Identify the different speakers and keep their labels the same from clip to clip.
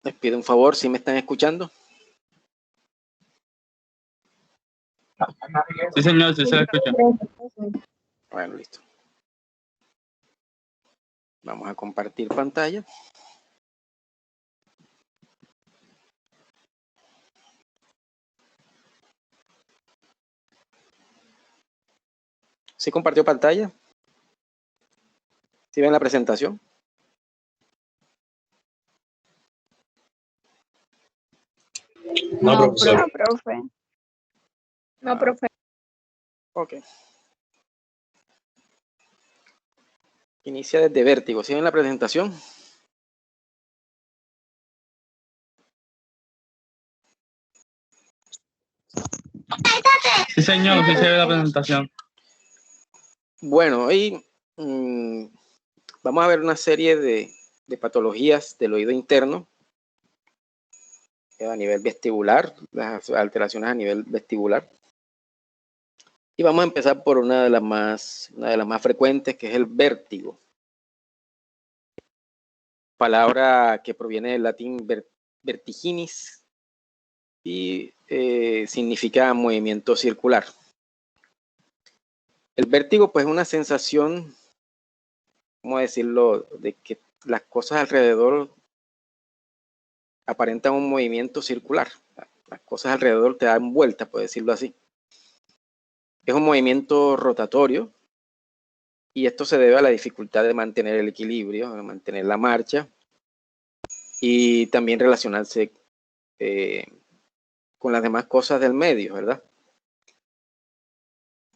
Speaker 1: Les pido un favor, si me están escuchando.
Speaker 2: Sí, señor, sí se escucha.
Speaker 1: Bueno, listo. Vamos a compartir pantalla. ¿Sí compartió pantalla? ¿Sí ven la presentación?
Speaker 2: No, profesor.
Speaker 3: No, profe. No, profe.
Speaker 1: Ok. Inicia desde vértigo. ¿Sí ven la presentación?
Speaker 2: Sí, señor, sí se ve la presentación.
Speaker 1: Bueno, hoy vamos a ver una serie de patologías del oído interno a nivel vestibular, las alteraciones a nivel vestibular. Y vamos a empezar por una de las más frecuentes, que es el vértigo. Palabra que proviene del latín vertiginis y significa movimiento circular. El vértigo, pues, es una sensación, ¿cómo decirlo?, de que las cosas alrededor aparentan un movimiento circular. Las cosas alrededor te dan vueltas, por decirlo así. Es un movimiento rotatorio y esto se debe a la dificultad de mantener el equilibrio, de mantener la marcha y también relacionarse con las demás cosas del medio, ¿verdad?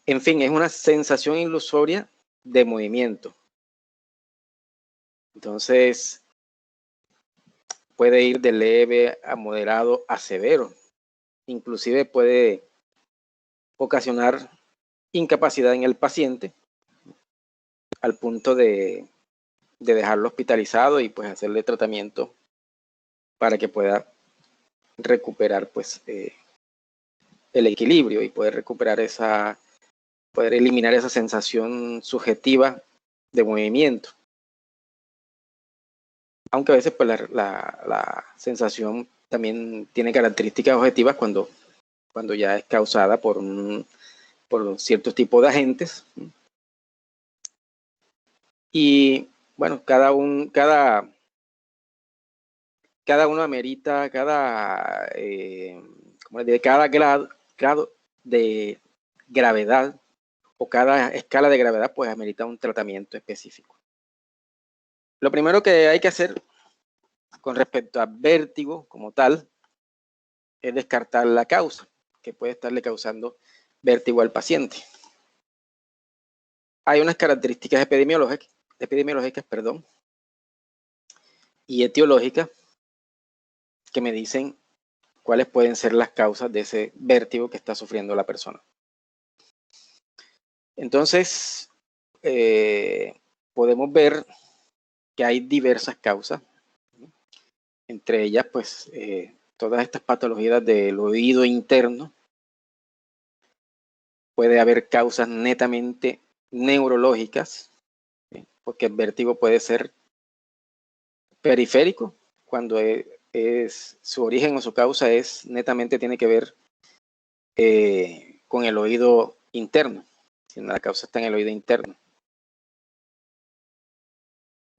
Speaker 1: En fin, es una sensación ilusoria de movimiento. Entonces, puede ir de leve a moderado a severo. Inclusive puede ocasionar incapacidad en el paciente al punto de dejarlo hospitalizado y pues hacerle tratamiento para que pueda recuperar pues el equilibrio y poder eliminar esa sensación subjetiva de movimiento. Aunque a veces pues la sensación también tiene características objetivas cuando ya es causada por ciertos tipos de agentes. Y bueno, cada uno amerita, cada grado de gravedad o cada escala de gravedad pues amerita un tratamiento específico. Lo primero que hay que hacer con respecto a vértigo como tal es descartar la causa que puede estarle causando vértigo al paciente. Hay unas características epidemiológicas, y etiológicas que me dicen cuáles pueden ser las causas de ese vértigo que está sufriendo la persona. Entonces, podemos ver que hay diversas causas, entre ellas, pues, todas estas patologías del oído interno. Puede haber causas netamente neurológicas, ¿sí? Porque el vértigo puede ser periférico, cuando su origen o su causa netamente tiene que ver con el oído interno, si la causa está en el oído interno.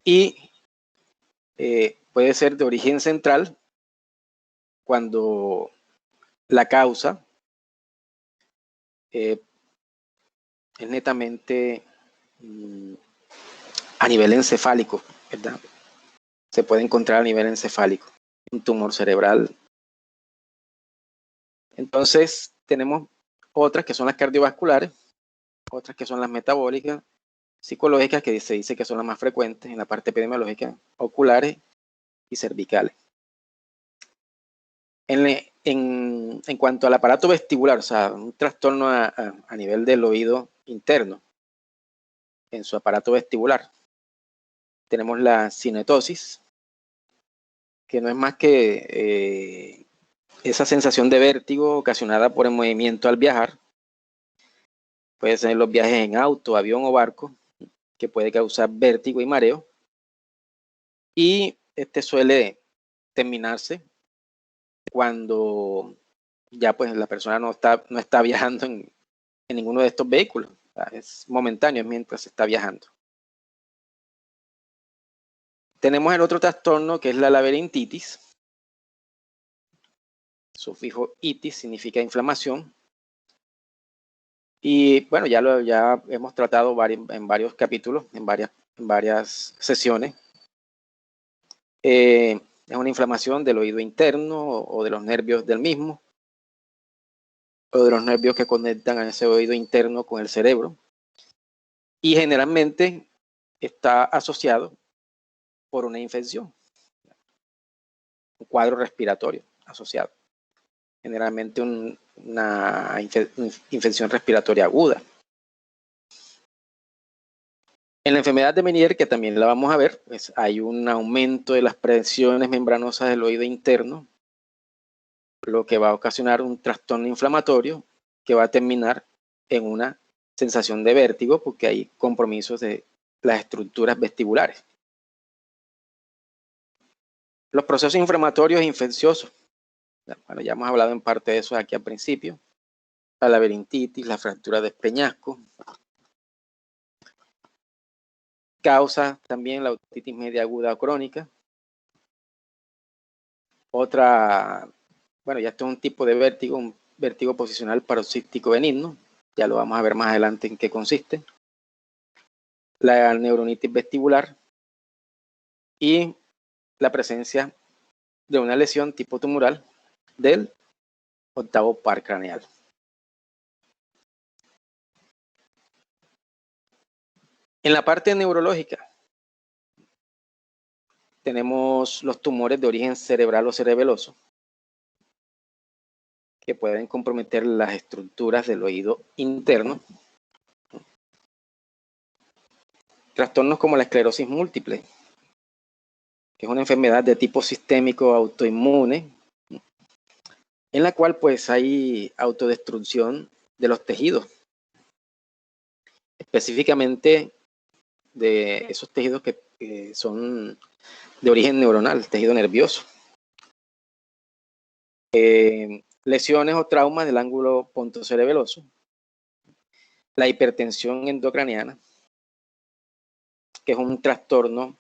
Speaker 1: Y puede ser de origen central, cuando la causa es netamente a nivel encefálico, ¿verdad? Se puede encontrar a nivel encefálico, un tumor cerebral. Entonces, tenemos otras que son las cardiovasculares, otras que son las metabólicas, psicológicas, que se dice que son las más frecuentes en la parte epidemiológica, oculares y cervicales. En cuanto al aparato vestibular, o sea, un trastorno a nivel del oído interno, en su aparato vestibular, tenemos la cinetosis, que no es más que esa sensación de vértigo ocasionada por el movimiento al viajar. Puede ser los viajes en auto, avión o barco, que puede causar vértigo y mareo. Y este suele terminarse cuando ya pues la persona no está viajando en ninguno de estos vehículos. O sea, es momentáneo mientras está viajando. Tenemos el otro trastorno que es la laberintitis. Sufijo itis significa inflamación. Y bueno, ya hemos tratado en varios capítulos, en varias sesiones. Es una inflamación del oído interno o de los nervios del mismo, o de los nervios que conectan a ese oído interno con el cerebro. Y generalmente está asociado por una infección, un cuadro respiratorio asociado. Generalmente una infección respiratoria aguda. En la enfermedad de Meniere, que también la vamos a ver, pues hay un aumento de las presiones membranosas del oído interno, lo que va a ocasionar un trastorno inflamatorio que va a terminar en una sensación de vértigo porque hay compromisos de las estructuras vestibulares. Los procesos inflamatorios e infecciosos. Bueno, ya hemos hablado en parte de eso aquí al principio. La laberintitis, la fractura de peñasco. Causa también la otitis media aguda o crónica. Otra, bueno, ya esto es un tipo de vértigo, un vértigo posicional paroxístico benigno. Ya lo vamos a ver más adelante en qué consiste. La neuronitis vestibular y la presencia de una lesión tipo tumoral del octavo par craneal. En la parte neurológica tenemos los tumores de origen cerebral o cerebeloso que pueden comprometer las estructuras del oído interno. Trastornos como la esclerosis múltiple, que es una enfermedad de tipo sistémico autoinmune, en la cual pues hay autodestrucción de los tejidos, específicamente de esos tejidos que son de origen neuronal, tejido nervioso. Lesiones o traumas del ángulo pontocerebeloso, la hipertensión endocraniana, que es un trastorno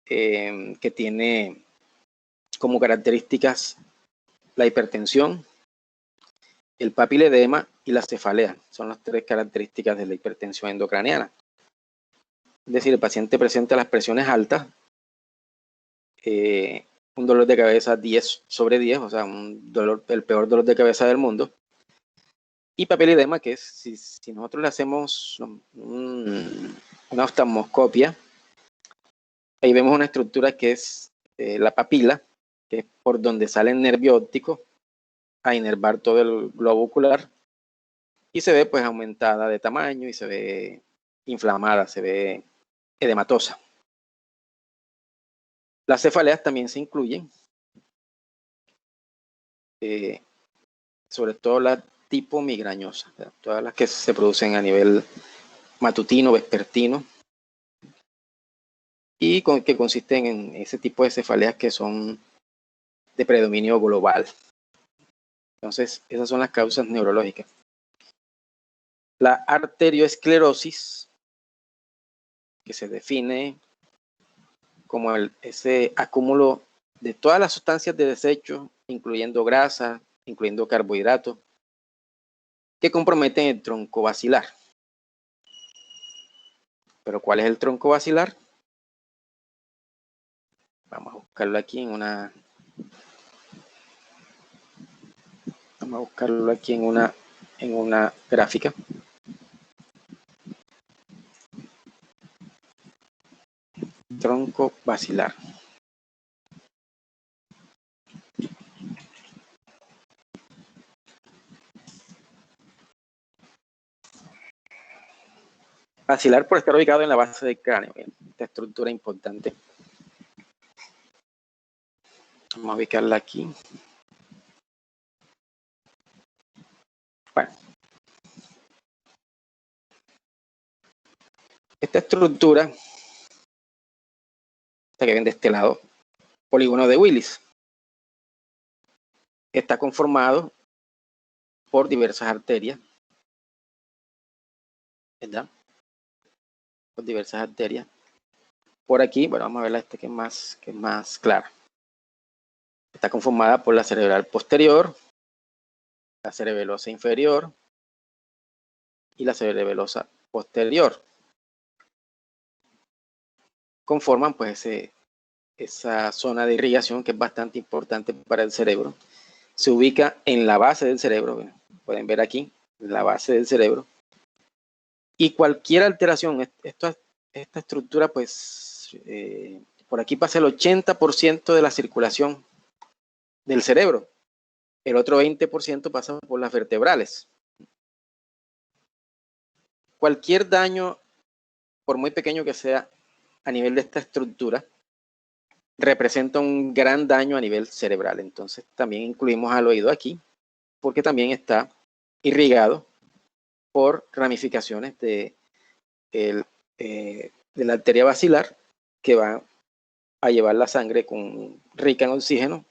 Speaker 1: que tiene como características la hipertensión, el papiledema y la cefalea. Son las tres características de la hipertensión endocraniana. Es decir, el paciente presenta las presiones altas, un dolor de cabeza 10/10, o sea, el peor dolor de cabeza del mundo. Y papiledema, que es si nosotros le hacemos una oftalmoscopia, ahí vemos una estructura que es la papila, que es por donde sale el nervio óptico a inervar todo el globo ocular, y se ve pues aumentada de tamaño y se ve inflamada, se ve edematosa. Las cefaleas también se incluyen, sobre todo la tipo migrañosa, todas las que se producen a nivel matutino, vespertino, y que consisten en ese tipo de cefaleas que son de predominio global. Entonces, esas son las causas neurológicas. La arterioesclerosis, que se define como ese acúmulo de todas las sustancias de desecho, incluyendo grasa, incluyendo carbohidratos, que comprometen el tronco basilar. ¿Pero cuál es el tronco basilar? Vamos a buscarlo aquí en una... Vamos a buscarlo aquí en una gráfica. Tronco basilar. Basilar por estar ubicado en la base del cráneo. Bien, esta estructura importante. Vamos a ubicarla aquí. Bueno. Esta estructura, esta que ven de este lado, polígono de Willis. Está conformado por diversas arterias, ¿verdad? Por diversas arterias. Por aquí, bueno, vamos a ver la que es más clara. Está conformada por la cerebral posterior, la cerebelosa inferior y la cerebelosa posterior. Conforman pues esa zona de irrigación que es bastante importante para el cerebro. Se ubica en la base del cerebro, pueden ver aquí, en la base del cerebro. Y cualquier alteración, esta estructura, pues, por aquí pasa el 80% de la circulación del cerebro. El otro 20% pasa por las vertebrales. Cualquier daño, por muy pequeño que sea, a nivel de esta estructura, representa un gran daño a nivel cerebral. Entonces también incluimos al oído aquí, porque también está irrigado por ramificaciones de la arteria basilar que va a llevar la sangre rica en oxígeno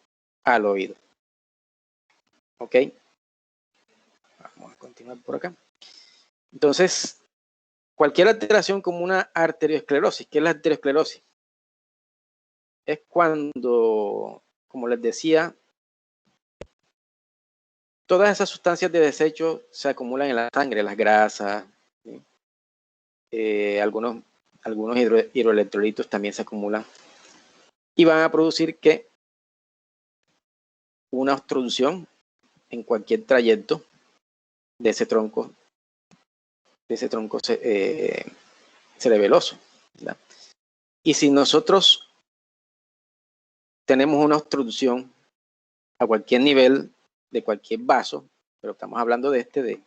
Speaker 1: al oído. ¿Ok? Vamos a continuar por acá. Entonces, cualquier alteración como una arteriosclerosis. ¿Qué es la arteriosclerosis? Es cuando, como les decía, todas esas sustancias de desecho se acumulan en la sangre, las grasas, ¿sí? Algunos hidroelectrolitos también se acumulan y van a producir que una obstrucción en cualquier trayecto de ese tronco cerebeloso, ¿verdad? Y si nosotros tenemos una obstrucción a cualquier nivel de cualquier vaso, pero estamos hablando de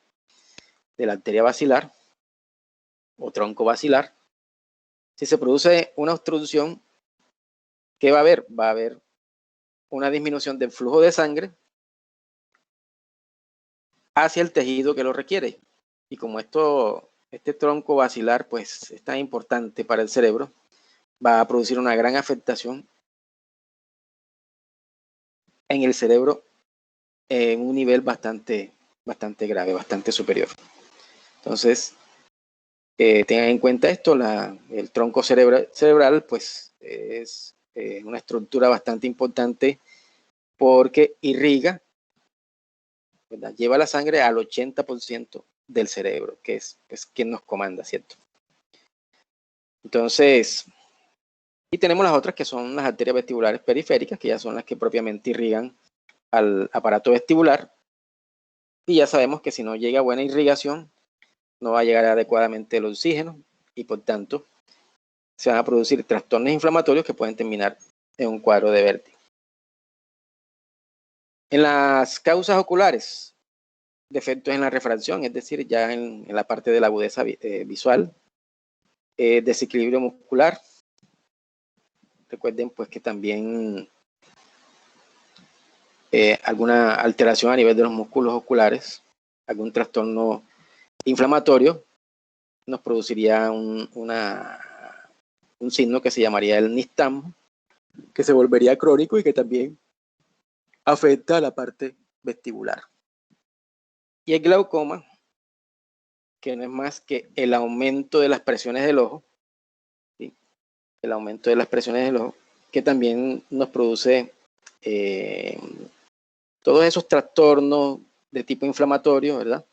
Speaker 1: la arteria basilar o tronco basilar, si se produce una obstrucción, ¿qué va a haber? Va a haber una disminución del flujo de sangre hacia el tejido que lo requiere. Y como este tronco basilar pues es tan importante para el cerebro, va a producir una gran afectación en el cerebro en un nivel bastante grave, bastante superior. Entonces, tengan en cuenta esto, el tronco cerebral pues es una estructura bastante importante porque irriga, ¿verdad? Lleva la sangre al 80% del cerebro, que es quien nos comanda, ¿cierto? Entonces, y tenemos las otras que son las arterias vestibulares periféricas, que ya son las que propiamente irrigan al aparato vestibular. Y ya sabemos que si no llega buena irrigación, no va a llegar adecuadamente el oxígeno y por tanto se van a producir trastornos inflamatorios que pueden terminar en un cuadro de vértigo. En las causas oculares, defectos en la refracción, es decir, ya en la parte de la agudeza visual, desequilibrio muscular. Recuerden pues que también alguna alteración a nivel de los músculos oculares, algún trastorno inflamatorio, nos produciría un signo que se llamaría el nistagmo, que se volvería crónico y que también afecta a la parte vestibular. Y el glaucoma, que no es más que el aumento de las presiones del ojo, ¿sí? El aumento de las presiones del ojo, que también nos produce todos esos trastornos de tipo inflamatorio, ¿verdad?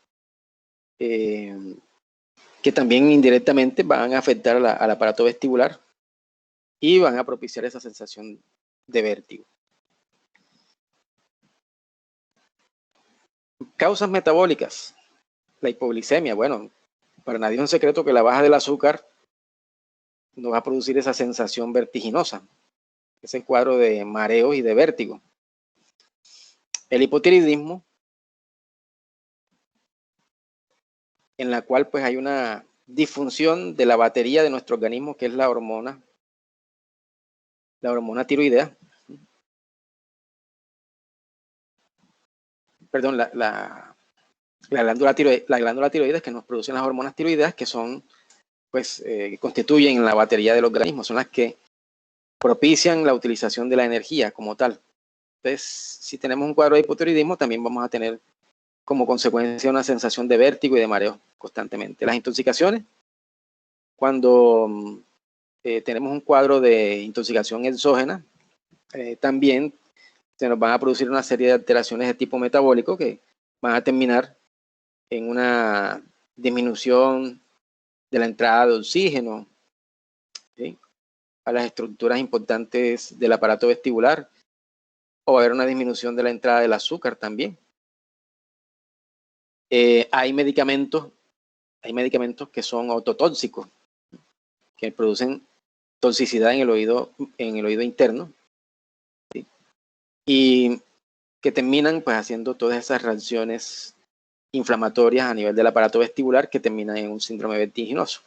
Speaker 1: Que también indirectamente van a afectar al aparato vestibular y van a propiciar esa sensación de vértigo. Causas metabólicas. La hipoglicemia, bueno, para nadie es un secreto que la baja del azúcar nos va a producir esa sensación vertiginosa, ese cuadro de mareos y de vértigo. El hipotiroidismo, en la cual pues hay una disfunción de la batería de nuestro organismo, que es la hormona tiroidea. Perdón, la glándula tiroides, que nos producen las hormonas tiroideas, que son, pues, constituyen la batería del organismo, son las que propician la utilización de la energía como tal. Entonces, si tenemos un cuadro de hipotiroidismo, también vamos a tener como consecuencia una sensación de vértigo y de mareo constantemente. Las intoxicaciones, cuando tenemos un cuadro de intoxicación exógena, también se nos van a producir una serie de alteraciones de tipo metabólico que van a terminar en una disminución de la entrada de oxígeno, ¿sí?, a las estructuras importantes del aparato vestibular, o va a haber una disminución de la entrada del azúcar también. Hay medicamentos que son ototóxicos, que producen toxicidad en el oído interno, ¿sí?, y que terminan pues haciendo todas esas reacciones inflamatorias a nivel del aparato vestibular que terminan en un síndrome vertiginoso.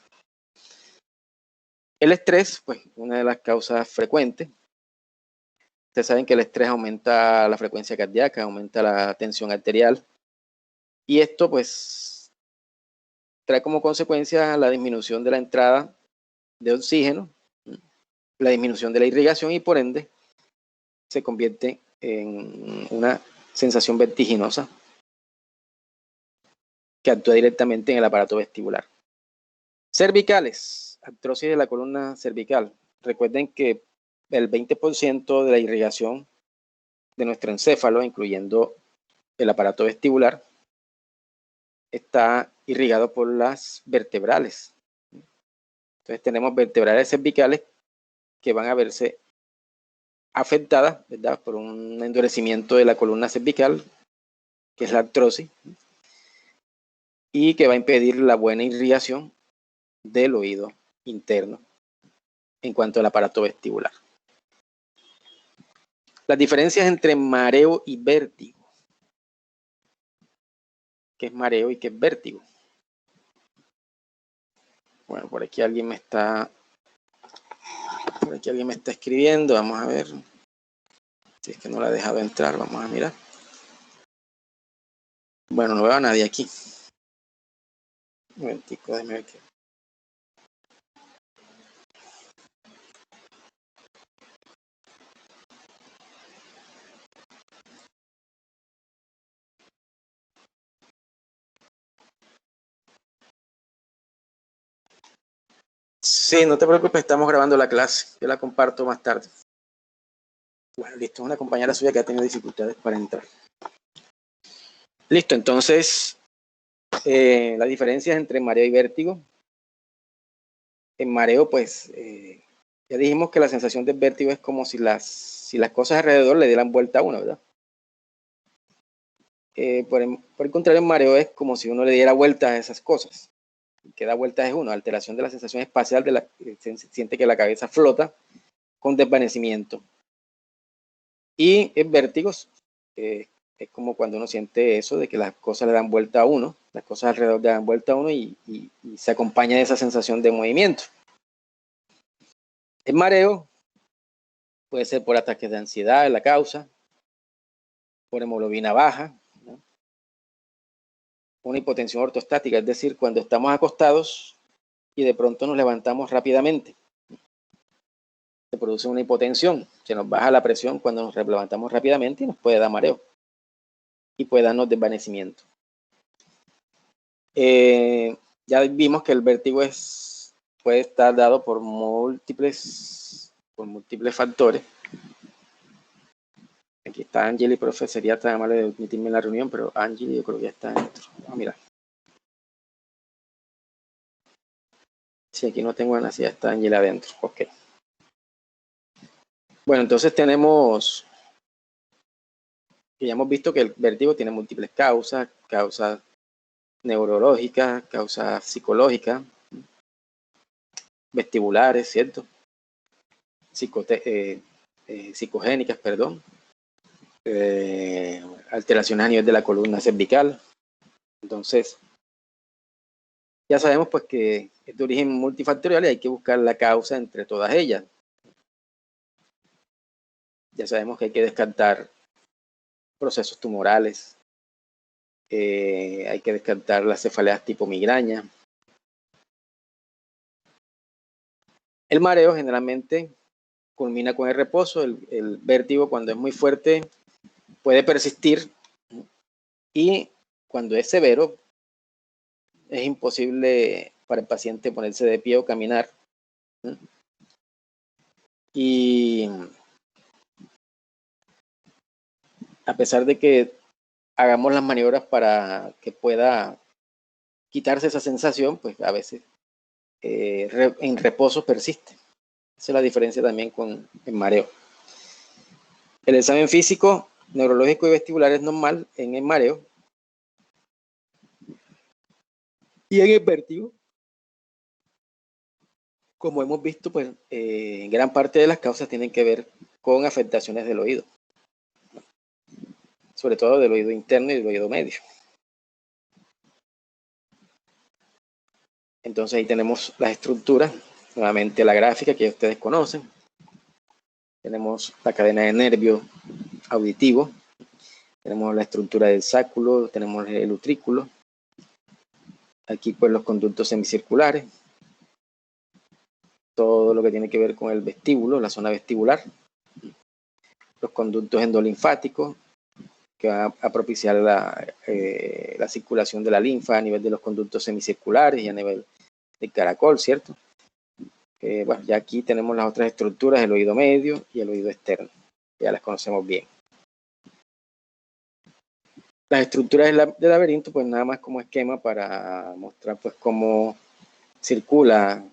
Speaker 1: El estrés, pues una de las causas frecuentes. Ustedes saben que el estrés aumenta la frecuencia cardíaca, aumenta la tensión arterial, y esto pues trae como consecuencia la disminución de la entrada de oxígeno, la disminución de la irrigación, y por ende se convierte en una sensación vertiginosa que actúa directamente en el aparato vestibular. Cervicales, artrosis de la columna cervical. Recuerden que el 20% de la irrigación de nuestro encéfalo, incluyendo el aparato vestibular, está irrigado por las vertebrales. Entonces tenemos vertebrales cervicales que van a verse afectadas, ¿verdad?, por un endurecimiento de la columna cervical, que es la artrosis, y que va a impedir la buena irrigación del oído interno en cuanto al aparato vestibular. Las diferencias entre mareo y vértigo. ¿Qué es mareo y qué es vértigo? Bueno, por aquí alguien me está escribiendo. Vamos a ver si es que no la ha dejado entrar. Vamos a mirar. Bueno, no veo a nadie aquí. Un momentico, déjame ver qué. Sí, no te preocupes, estamos grabando la clase. Yo la comparto más tarde. Bueno, listo, es una compañera suya que ha tenido dificultades para entrar. Listo, entonces, la diferencia entre mareo y vértigo. En mareo, pues, ya dijimos que la sensación de vértigo es como si las cosas alrededor le dieran vuelta a uno, ¿verdad? Por el contrario, en mareo es como si uno le diera vuelta a esas cosas. Y que da vueltas es uno, alteración de la sensación espacial, se siente que la cabeza flota con desvanecimiento. Y en vértigos, es como cuando uno siente eso de que las cosas le dan vuelta a uno, las cosas alrededor le dan vuelta a uno, y se acompaña de esa sensación de movimiento. El mareo puede ser por ataques de ansiedad, es la causa, por hemoglobina baja, ¿no?, una hipotensión ortostática, es decir, cuando estamos acostados y de pronto nos levantamos rápidamente, se produce una hipotensión, se nos baja la presión cuando nos levantamos rápidamente y nos puede dar mareo y puede darnos desvanecimiento. Ya vimos que el vértigo puede estar dado por múltiples factores. Aquí está Angeli, profe, sería tan amable de admitirme en la reunión, pero Angeli yo creo que ya está dentro. Vamos a mirar. Sí, aquí no tengo nada, si ya está Angeli adentro. Ok. Bueno, entonces tenemos que ya hemos visto que el vértigo tiene múltiples causas neurológicas, causas psicológicas, vestibulares, ¿cierto? Psicogénicas, perdón. Alteraciones a nivel de la columna cervical. Entonces, ya sabemos pues que es de origen multifactorial y hay que buscar la causa entre todas ellas. Ya sabemos que hay que descartar procesos tumorales, hay que descartar las cefaleas tipo migraña. El mareo generalmente culmina con el reposo. El vértigo, cuando es muy fuerte, puede persistir, y cuando es severo, es imposible para el paciente ponerse de pie o caminar. Y a pesar de que hagamos las maniobras para que pueda quitarse esa sensación, pues a veces en reposo persiste. Esa es la diferencia también con el mareo. El examen físico, neurológico y vestibular es normal en el mareo. Y en el vértigo, como hemos visto, pues gran parte de las causas tienen que ver con afectaciones del oído, sobre todo del oído interno y del oído medio. Entonces ahí tenemos las estructuras, nuevamente la gráfica que ustedes conocen. Tenemos la cadena de nervio auditivo, tenemos la estructura del sáculo, tenemos el utrículo, aquí pues los conductos semicirculares, todo lo que tiene que ver con el vestíbulo, la zona vestibular, los conductos endolinfáticos, que van a propiciar la circulación de la linfa a nivel de los conductos semicirculares y a nivel del caracol, ¿cierto? Bueno, ya aquí tenemos las otras estructuras, el oído medio y el oído externo, ya las conocemos bien. Las estructuras del laberinto, pues nada más como esquema para mostrar pues cómo circula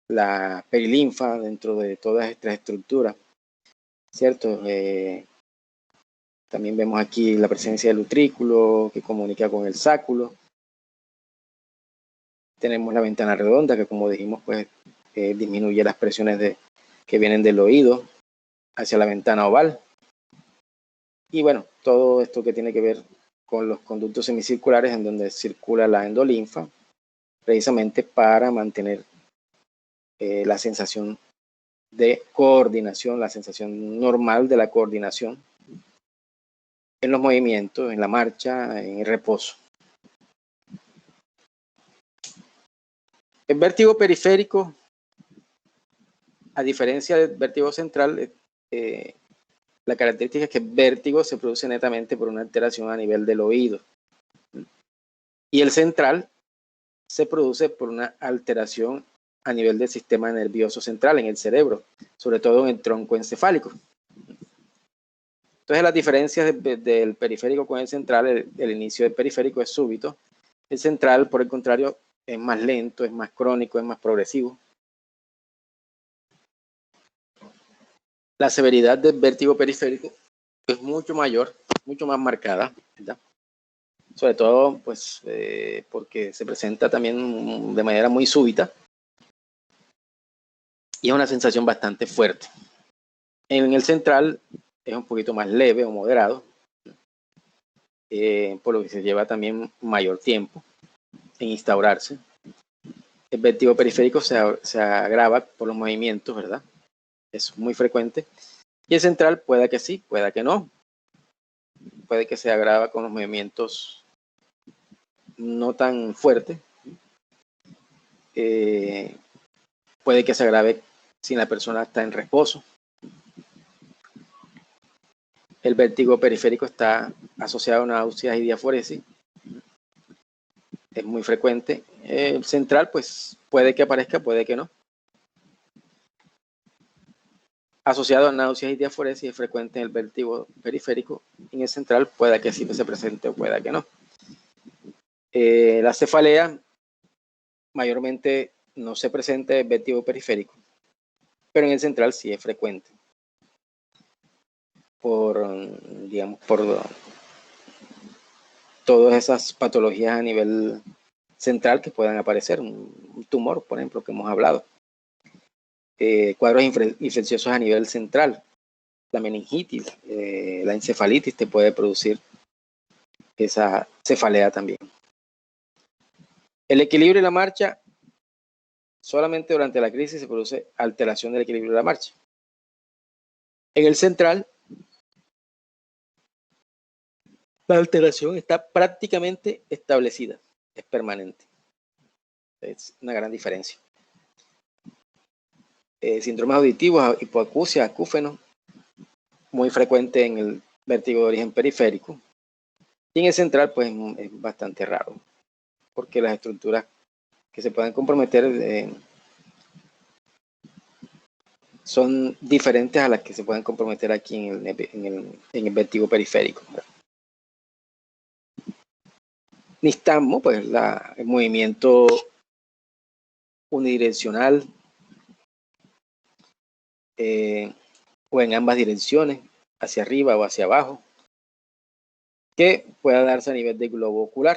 Speaker 1: la perilinfa dentro de todas estas estructuras, ¿cierto? También vemos aquí la presencia del utrículo que comunica con el sáculo. Tenemos la ventana redonda que, como dijimos, pues disminuye las presiones que vienen del oído hacia la ventana oval. Y bueno, todo esto que tiene que ver con los conductos semicirculares en donde circula la endolinfa, precisamente para mantener la sensación de coordinación, la sensación normal de la coordinación en los movimientos, en la marcha, en el reposo. El vértigo periférico, a diferencia del vértigo central, la característica es que el vértigo se produce netamente por una alteración a nivel del oído. Y el central se produce por una alteración a nivel del sistema nervioso central en el cerebro, sobre todo en el tronco encefálico. Entonces, las diferencias del periférico con el central, el inicio del periférico es súbito. El central, por el contrario, es más lento, es más crónico, es más progresivo. La severidad del vértigo periférico es mucho mayor, mucho más marcada, ¿verdad? Sobre todo, pues, porque se presenta también de manera muy súbita y es una sensación bastante fuerte. En el central es un poquito más leve o moderado, por lo que se lleva también mayor tiempo en instaurarse. El vértigo periférico se agrava por los movimientos, ¿verdad? Es muy frecuente. Y el central puede que sí, puede que no. Puede que se agrava con los movimientos no tan fuertes. Puede que se agrave si la persona está en reposo. El vértigo periférico está asociado a náuseas y diaforesis. Es muy frecuente. El central, pues, puede que aparezca, puede que no. Asociado a náuseas y diaforesis es frecuente en el vértigo periférico. En el central puede que sí se presente o pueda que no. La cefalea mayormente no se presenta en el vértigo periférico, pero en el central sí es frecuente. Digamos, por todas esas patologías a nivel central que puedan aparecer, un tumor, por ejemplo, que hemos hablado. Cuadros infecciosos a nivel central, la meningitis, la encefalitis te puede producir esa cefalea también. El equilibrio y la marcha, solamente durante la crisis se produce alteración del equilibrio de la marcha. En el central, la alteración está prácticamente establecida, es permanente. Es una gran diferencia. síndromes auditivos, hipoacusia, acúfeno, muy frecuente en el vértigo de origen periférico. Y en el central, pues es bastante raro, porque las estructuras que se pueden comprometer son diferentes a las que se pueden comprometer aquí en el vértigo periférico. Nistagmo, pues el movimiento unidireccional o en ambas direcciones, hacia arriba o hacia abajo, que pueda darse a nivel del globo ocular.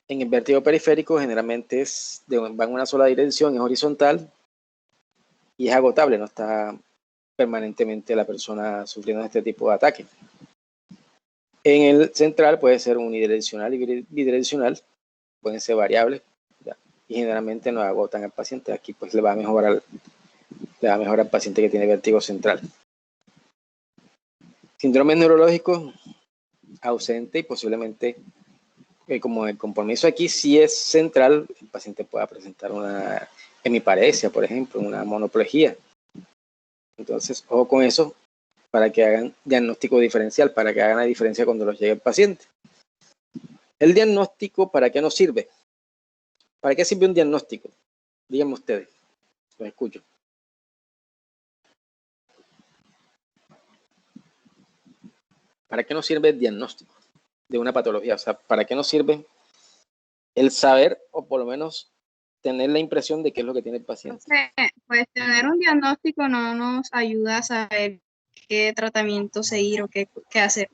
Speaker 1: En el vértigo periférico generalmente va en una sola dirección, es horizontal y es agotable, no está permanentemente la persona sufriendo este tipo de ataque. En el central puede ser unidireccional y bidireccional, pueden ser variables, y generalmente no agotan al paciente. Aquí pues le va a mejorar al paciente que tiene vértigo central. Síndromes neurológicos ausente y posiblemente, como el compromiso aquí sí es central, el paciente pueda presentar una hemiparesia, por ejemplo, una monoplegia. Entonces, ojo con eso para que hagan diagnóstico diferencial, para que hagan la diferencia cuando los llegue el paciente. El diagnóstico, ¿para qué nos sirve? ¿Para qué sirve un diagnóstico? Díganme ustedes, los escucho. ¿Para qué nos sirve el diagnóstico de una patología? O sea, ¿para qué nos sirve el saber o por lo menos tener la impresión de qué es lo que tiene el paciente?
Speaker 3: Pues tener un diagnóstico no nos ayuda a saber qué tratamiento seguir o qué hacer.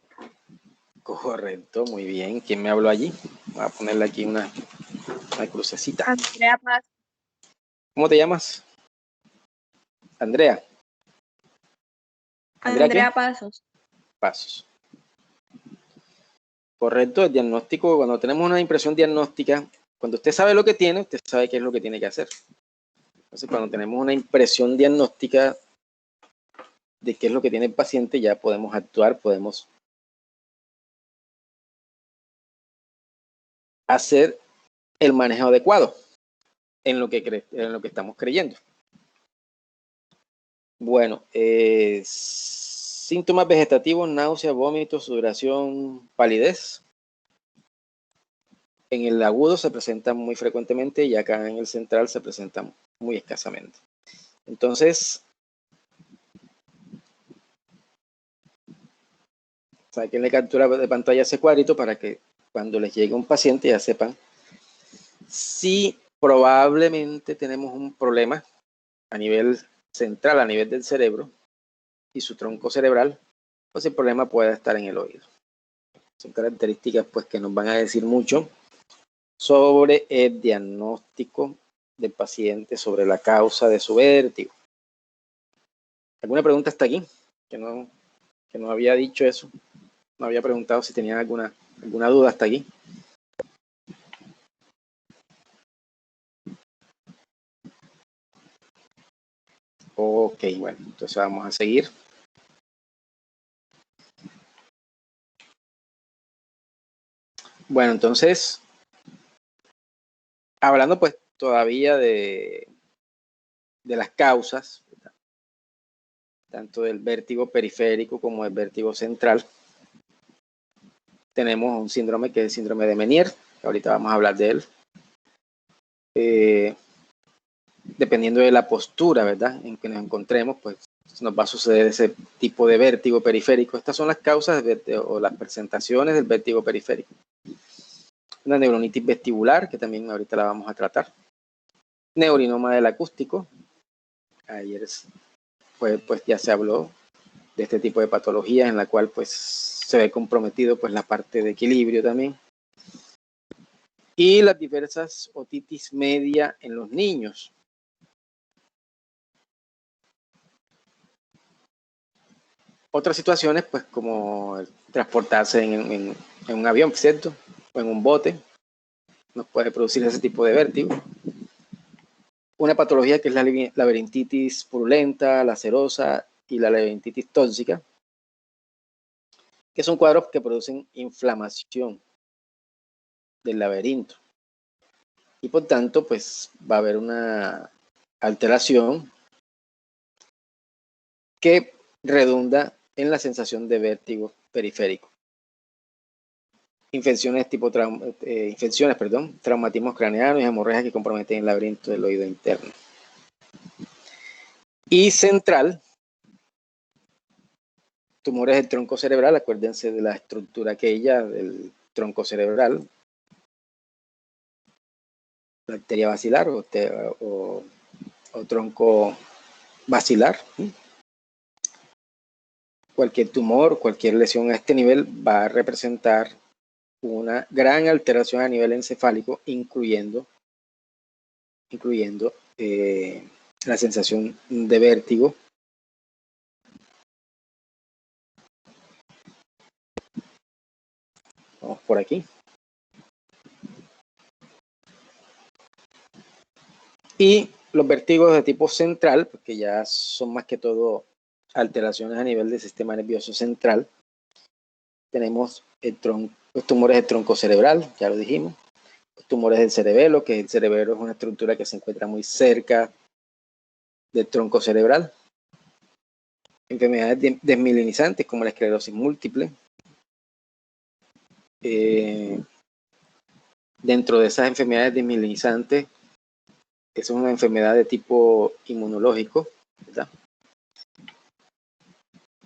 Speaker 1: Correcto, muy bien. ¿Quién me habló allí? Voy a ponerle aquí una crucecita.
Speaker 3: Andrea Paz.
Speaker 1: ¿Cómo te llamas? Andrea.
Speaker 3: Andrea Pasos.
Speaker 1: Pasos. Correcto, el diagnóstico, cuando tenemos una impresión diagnóstica, cuando usted sabe lo que tiene, usted sabe qué es lo que tiene que hacer. Entonces, cuando tenemos una impresión diagnóstica de qué es lo que tiene el paciente, ya podemos actuar, podemos hacer el manejo adecuado en lo que estamos creyendo. Bueno, síntomas vegetativos, náusea, vómitos, sudoración, palidez. En el agudo se presentan muy frecuentemente y acá en el central se presentan muy escasamente. Entonces, saquenle captura de pantalla a ese cuadrito para que cuando les llegue un paciente ya sepan si probablemente tenemos un problema a nivel central, a nivel del cerebro y su tronco cerebral, o si el problema puede estar en el oído. Son características pues que nos van a decir mucho sobre el diagnóstico del paciente, sobre la causa de su vértigo. ¿Alguna pregunta hasta aquí? Que no había dicho eso. No había preguntado si tenían alguna duda hasta aquí. Ok, bueno, entonces vamos a seguir. Bueno, entonces, hablando pues todavía de las causas, ¿verdad? Tanto del vértigo periférico como del vértigo central, tenemos un síndrome que es el síndrome de Meniere, que ahorita vamos a hablar de él. Dependiendo de la postura, ¿verdad?, en que nos encontremos, pues nos va a suceder ese tipo de vértigo periférico. Estas son las causas o las presentaciones del vértigo periférico. Una neuronitis vestibular, que también ahorita la vamos a tratar. Neurinoma del acústico. Ayer pues ya se habló de este tipo de patologías en la cual pues se ve comprometido pues la parte de equilibrio también. Y las diversas otitis media en los niños. Otras situaciones, pues como transportarse en un avión, ¿cierto? O en un bote, nos puede producir ese tipo de vértigo. Una patología que es la laberintitis purulenta, lacerosa y la laberintitis tóxica, que son cuadros que producen inflamación del laberinto. Y por tanto, pues va a haber una alteración que redunda en la sensación de vértigo periférico. Infecciones traumatismos craneanos y hemorragias que comprometen el laberinto del oído interno. Y central, tumores del tronco cerebral, acuérdense de la estructura aquella del tronco cerebral, la arteria basilar o tronco basilar. Cualquier tumor, cualquier lesión a este nivel va a representar una gran alteración a nivel encefálico, incluyendo la sensación de vértigo. Vamos por aquí. Y los vértigos de tipo central, porque ya son más que todo alteraciones a nivel del sistema nervioso central. Tenemos los tumores del tronco cerebral, ya lo dijimos. Los tumores del cerebelo, que el cerebelo es una estructura que se encuentra muy cerca del tronco cerebral. Enfermedades desmielinizantes como la esclerosis múltiple. Dentro de esas enfermedades desmielinizantes, es una enfermedad de tipo inmunológico, ¿verdad?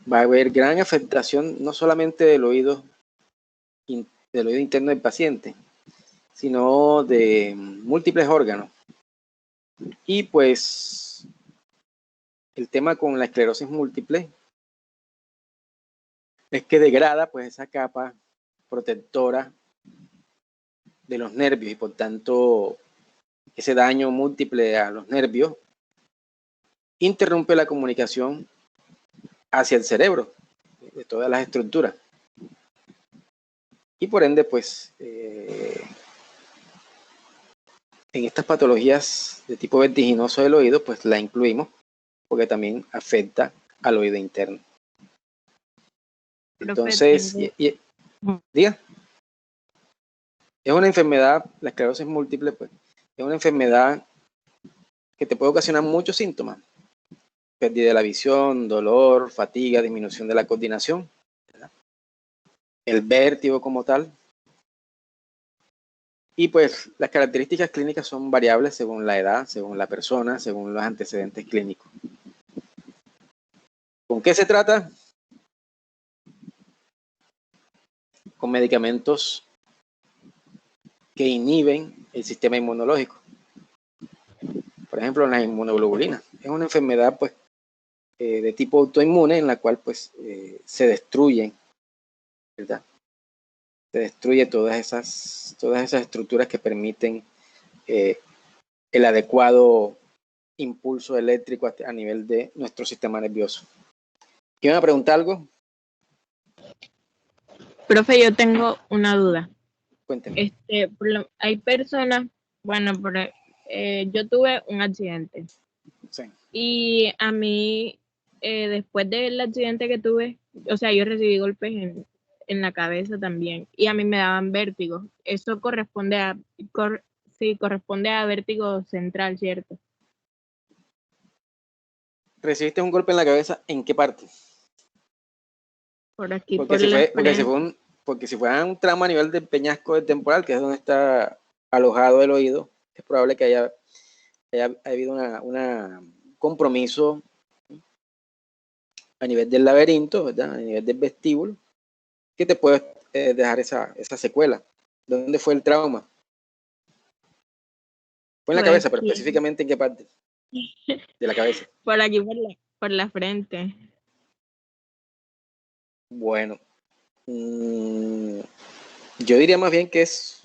Speaker 1: Va a haber gran afectación no solamente del oído interno del paciente, sino de múltiples órganos. Y pues el tema con la esclerosis múltiple es que degrada pues esa capa protectora de los nervios y por tanto ese daño múltiple a los nervios interrumpe la comunicación hacia el cerebro de todas las estructuras. Y por ende, pues, en estas patologías de tipo vertiginoso del oído, pues la incluimos porque también afecta al oído interno. Entonces, diga, es una enfermedad, la esclerosis múltiple, pues, es una enfermedad que te puede ocasionar muchos síntomas. Pérdida de la visión, dolor, fatiga, disminución de la coordinación, ¿verdad? El vértigo como tal. Y pues las características clínicas son variables según la edad, según la persona, según los antecedentes clínicos. ¿Con qué se trata? Con medicamentos que inhiben el sistema inmunológico. Por ejemplo, la inmunoglobulina. Es una enfermedad pues, de tipo autoinmune en la cual pues, se destruyen, ¿verdad? Se destruye todas esas estructuras que permiten el adecuado impulso eléctrico a nivel de nuestro sistema nervioso. ¿Quieren preguntar algo?
Speaker 4: Profe, yo tengo una duda.
Speaker 1: Cuénteme.
Speaker 4: Hay personas, bueno, yo tuve un accidente.
Speaker 1: Sí.
Speaker 4: Y a mí, después del accidente que tuve, o sea, yo recibí golpes en la cabeza también. Y a mí me daban vértigo. Eso corresponde a vértigo central, ¿cierto?
Speaker 1: ¿Recibiste un golpe en la cabeza? ¿En qué parte?
Speaker 4: Por aquí,
Speaker 1: Porque si fuera un trauma a nivel del peñasco del temporal, que es donde está alojado el oído, es probable que haya habido un compromiso a nivel del laberinto, ¿verdad? A nivel del vestíbulo, que te puede dejar esa secuela. ¿Dónde fue el trauma? Fue en la cabeza, pero específicamente ¿en qué parte de la cabeza?
Speaker 4: Por aquí, por la frente.
Speaker 1: Bueno, yo diría más bien que es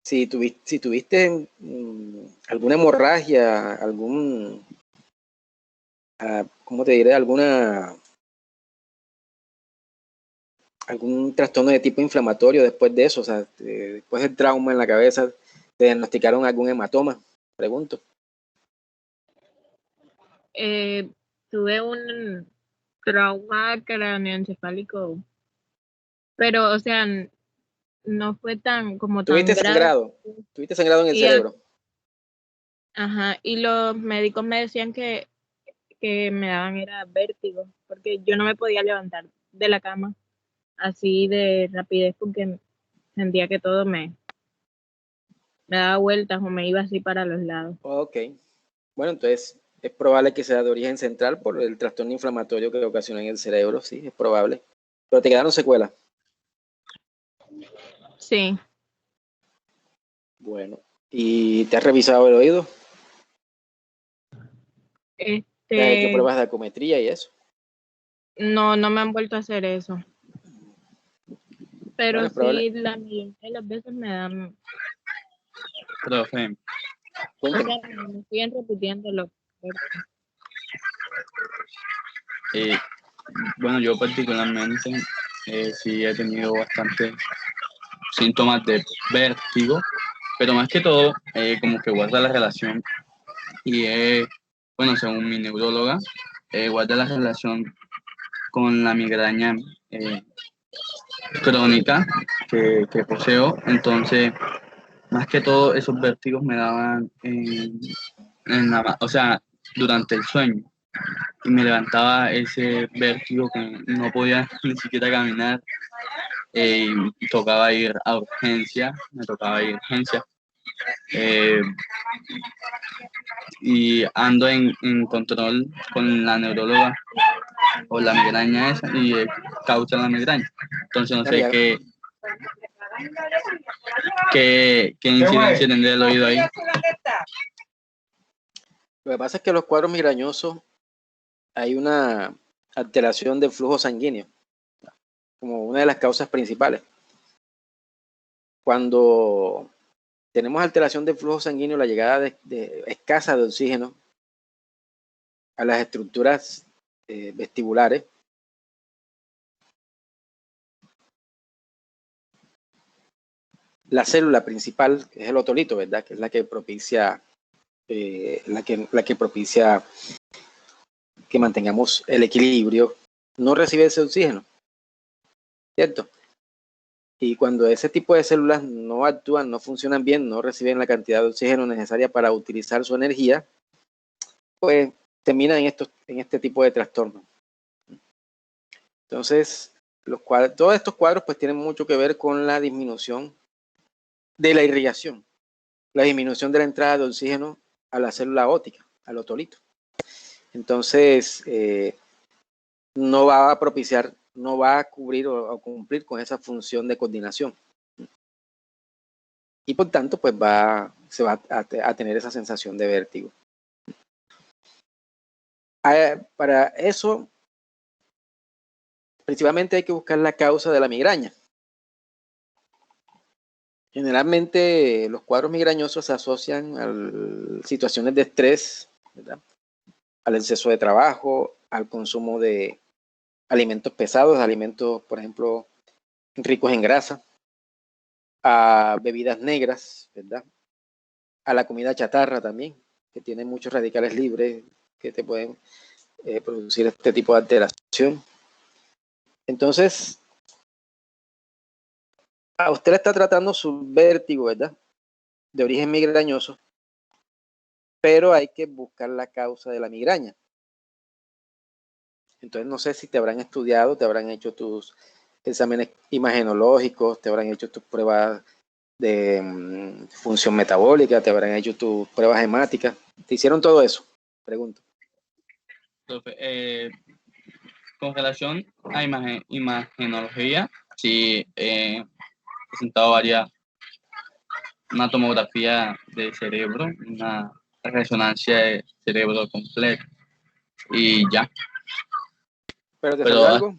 Speaker 1: si tuviste alguna hemorragia, ¿cómo te diré? Algún trastorno de tipo inflamatorio después de eso, o sea, después del trauma en la cabeza, ¿te diagnosticaron algún hematoma? Pregunto.
Speaker 4: Tuve un trauma craneoencefálico, pero, o sea, no fue tan grave.
Speaker 1: ¿Tuviste sangrado en el cerebro?
Speaker 4: Ajá, y los médicos me decían que me daban era vértigo, porque yo no me podía levantar de la cama así de rapidez porque sentía que todo me daba vueltas o me iba así para los lados.
Speaker 1: Ok. Bueno, entonces es probable que sea de origen central por el trastorno inflamatorio que ocasiona en el cerebro, sí, es probable. Pero te quedaron secuelas.
Speaker 4: Sí,
Speaker 1: Bueno. ¿Y te has revisado el oído? ¿Te has hecho
Speaker 4: este,
Speaker 1: pruebas de acumetría y eso?
Speaker 4: no me han vuelto a hacer eso, pero
Speaker 1: Bueno, es probable.
Speaker 4: sí la mayoría de las veces me dan,
Speaker 2: Profe,
Speaker 4: o
Speaker 1: Cuéntame.
Speaker 4: sea, me siguen repitiendo lo
Speaker 2: eh, bueno, yo particularmente sí he tenido bastantes síntomas de vértigo, pero más que todo, como que guarda la relación y bueno, según mi neuróloga, guarda la relación con la migraña crónica que poseo. Entonces, más que todo, esos vértigos me daban o sea, durante el sueño. Y me levantaba ese vértigo que no podía ni siquiera caminar. Y tocaba ir a urgencia, me tocaba ir a urgencia. Eh, y ando en control con la neuróloga o la migraña esa y causa la migraña. Entonces no sé
Speaker 1: Mira,
Speaker 2: qué incidencia tendría el oído ahí.
Speaker 1: lo que pasa es que los cuadros migrañosos hay una alteración del flujo sanguíneo, como una de las causas principales. Cuando tenemos alteración del flujo sanguíneo, la llegada de escasa de oxígeno a las estructuras vestibulares, la célula principal, que es el otolito, ¿verdad? Que es la que propicia, la que propicia que mantengamos el equilibrio, no recibe ese oxígeno, ¿cierto? Y cuando ese tipo de células no actúan, no funcionan bien, no reciben la cantidad de oxígeno necesaria para utilizar su energía, pues terminan en este tipo de trastornos. Entonces, todos estos cuadros pues tienen mucho que ver con la disminución de la irrigación, la disminución de la entrada de oxígeno a la célula óptica, al otolito. Entonces, no va a propiciar, no va a cubrir o cumplir con esa función de coordinación. Y por tanto, pues se va a tener esa sensación de vértigo. Para eso, principalmente hay que buscar la causa de la migraña. Generalmente los cuadros migrañosos se asocian a situaciones de estrés, ¿verdad? Al exceso de trabajo, al consumo de alimentos pesados, alimentos, por ejemplo, ricos en grasa, a bebidas negras, ¿verdad? A la comida chatarra también, que tiene muchos radicales libres que te pueden producir este tipo de alteración. Entonces, a usted le está tratando su vértigo, ¿verdad? De origen migrañoso, pero hay que buscar la causa de la migraña. Entonces, no sé si te habrán estudiado, te habrán hecho tus exámenes imagenológicos, te habrán hecho tus pruebas de función metabólica, te habrán hecho tus pruebas hemáticas. ¿Te hicieron todo eso? Pregunto.
Speaker 2: Profe, con relación a imagenología, sí he presentado una tomografía de cerebro, una resonancia de cerebro completa y ya.
Speaker 1: ¿Pero te salió
Speaker 2: Pero
Speaker 1: algo?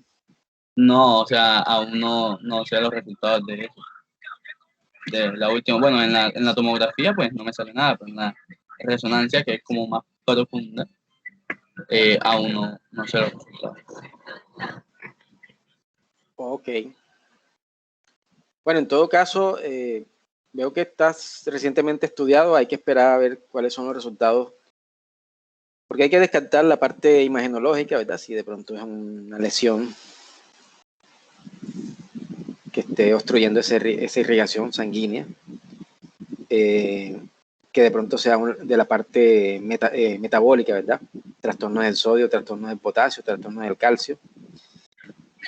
Speaker 2: no, o sea, aún no sé los resultados de eso. De la última, bueno, en la tomografía pues no me sale nada, pero en la resonancia, que es como más profunda, aún no sé los resultados.
Speaker 1: Ok. Bueno, en todo caso, veo que estás recientemente estudiado, hay que esperar a ver cuáles son los resultados, porque hay que descartar la parte imagenológica, ¿verdad? Si de pronto es una lesión que esté obstruyendo esa irrigación sanguínea. que de pronto sea de la parte metabólica, ¿verdad? Trastornos del sodio, trastornos del potasio, trastornos del calcio,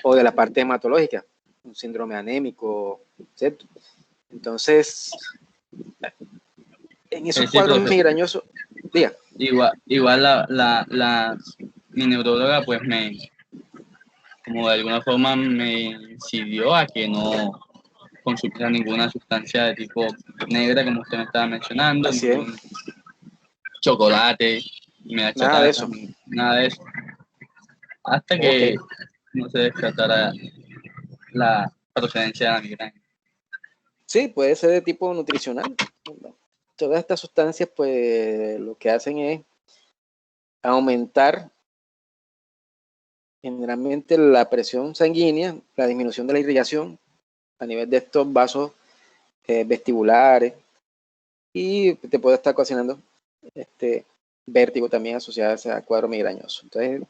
Speaker 1: o de la parte hematológica, un síndrome anémico, ¿cierto? Entonces, en esos
Speaker 2: Sí,
Speaker 1: cuadros
Speaker 2: profe.
Speaker 1: migrañosos, diga.
Speaker 2: Igual mi neuróloga pues como de alguna forma me incidió a que no consumiera ninguna sustancia de tipo negra, como usted me estaba mencionando,
Speaker 1: Así es,
Speaker 2: ningún chocolate, media
Speaker 1: nada de
Speaker 2: chatarra,
Speaker 1: eso.
Speaker 2: nada de eso, hasta
Speaker 1: Ok.
Speaker 2: que no se descartara la procedencia de la migraña.
Speaker 1: Sí, puede ser de tipo nutricional. Todas estas sustancias, pues, lo que hacen es aumentar generalmente la presión sanguínea, la disminución de la irrigación a nivel de estos vasos vestibulares, y te puede estar ocasionando vértigo también asociado a ese cuadro migrañoso. Entonces,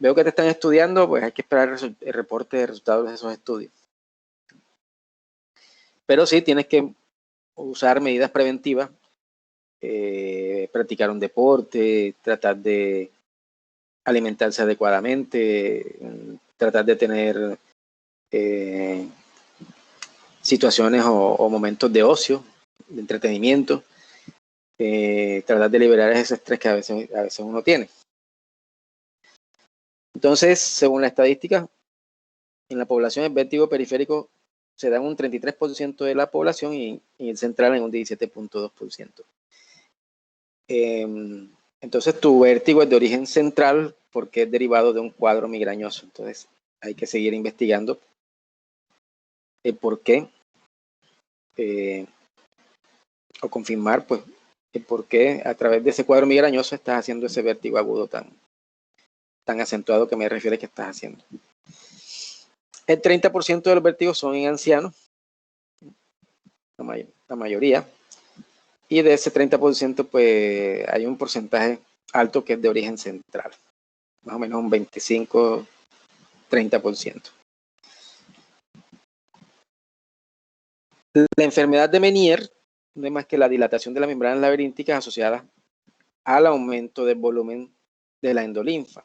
Speaker 1: veo que te están estudiando, pues hay que esperar el reporte de resultados de esos estudios. Pero sí, tienes que usar medidas preventivas, practicar un deporte, tratar de alimentarse adecuadamente, tratar de tener situaciones o momentos de ocio, de entretenimiento, tratar de liberar ese estrés que a veces uno tiene. Entonces, según la estadística, en la población el vértigo periférico se da en un 33% de la población y el central en un 17.2%. Entonces, tu vértigo es de origen central porque es derivado de un cuadro migrañoso. Entonces, hay que seguir investigando el por qué o confirmar, pues, el por qué a través de ese cuadro migrañoso estás haciendo ese vértigo agudo tan acentuado que me refiere que estás haciendo. El 30% de los vértigos son en ancianos, la mayoría, y de ese 30% pues hay un porcentaje alto que es de origen central, más o menos un 25-30%. La enfermedad de Meniere no es más que la dilatación de las membranas laberínticas asociadas al aumento del volumen de la endolinfa,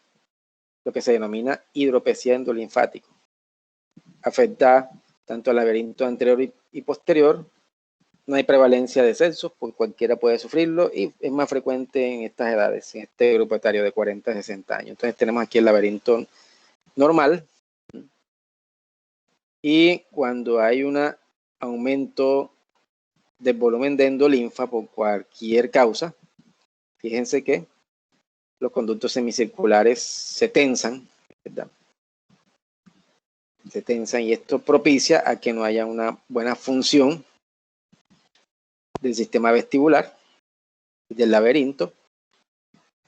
Speaker 1: lo que se denomina hidropesía endolinfático. Afecta tanto al laberinto anterior y posterior. No hay prevalencia de censos, porque cualquiera puede sufrirlo y es más frecuente en estas edades, en este grupo etario de 40 a 60 años. Entonces tenemos aquí el laberinto normal y cuando hay un aumento del volumen de endolinfa por cualquier causa, fíjense que los conductos semicirculares se tensan, ¿verdad? Se tensan y esto propicia a que no haya una buena función del sistema vestibular, del laberinto,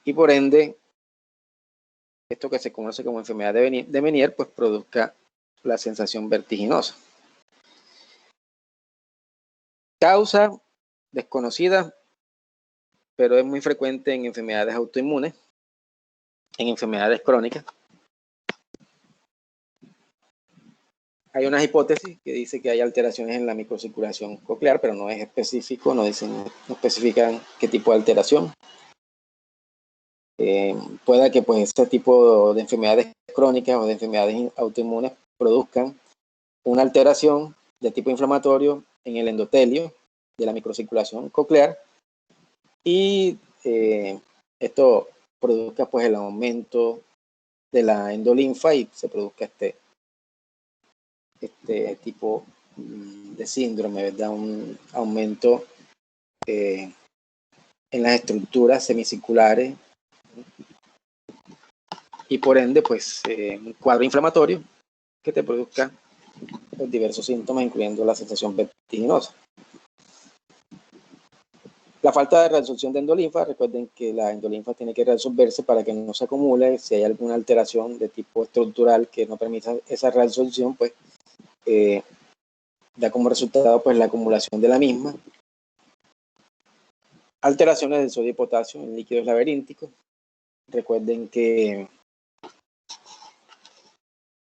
Speaker 1: y por ende esto que se conoce como enfermedad de Meniere pues produzca la sensación vertiginosa. Causa desconocida, pero es muy frecuente en enfermedades autoinmunes, en enfermedades crónicas. Hay unas hipótesis que dice que hay alteraciones en la microcirculación coclear, pero no es específico, no especifican qué tipo de alteración. Pueda que pues este tipo de enfermedades crónicas o de enfermedades autoinmunes produzcan una alteración de tipo inflamatorio en el endotelio de la microcirculación coclear y esto produzca pues el aumento de la endolinfa y se produzca este tipo de síndrome, ¿verdad? Un aumento en las estructuras semicirculares y por ende pues un cuadro inflamatorio que te produzca pues, diversos síntomas incluyendo la sensación vertiginosa. La falta de reabsorción de endolinfa, recuerden que la endolinfa tiene que reabsorberse para que no se acumule. Si hay alguna alteración de tipo estructural que no permita esa reabsorción, pues da como resultado pues la acumulación de la misma. Alteraciones del sodio y potasio en líquidos laberínticos. Recuerden que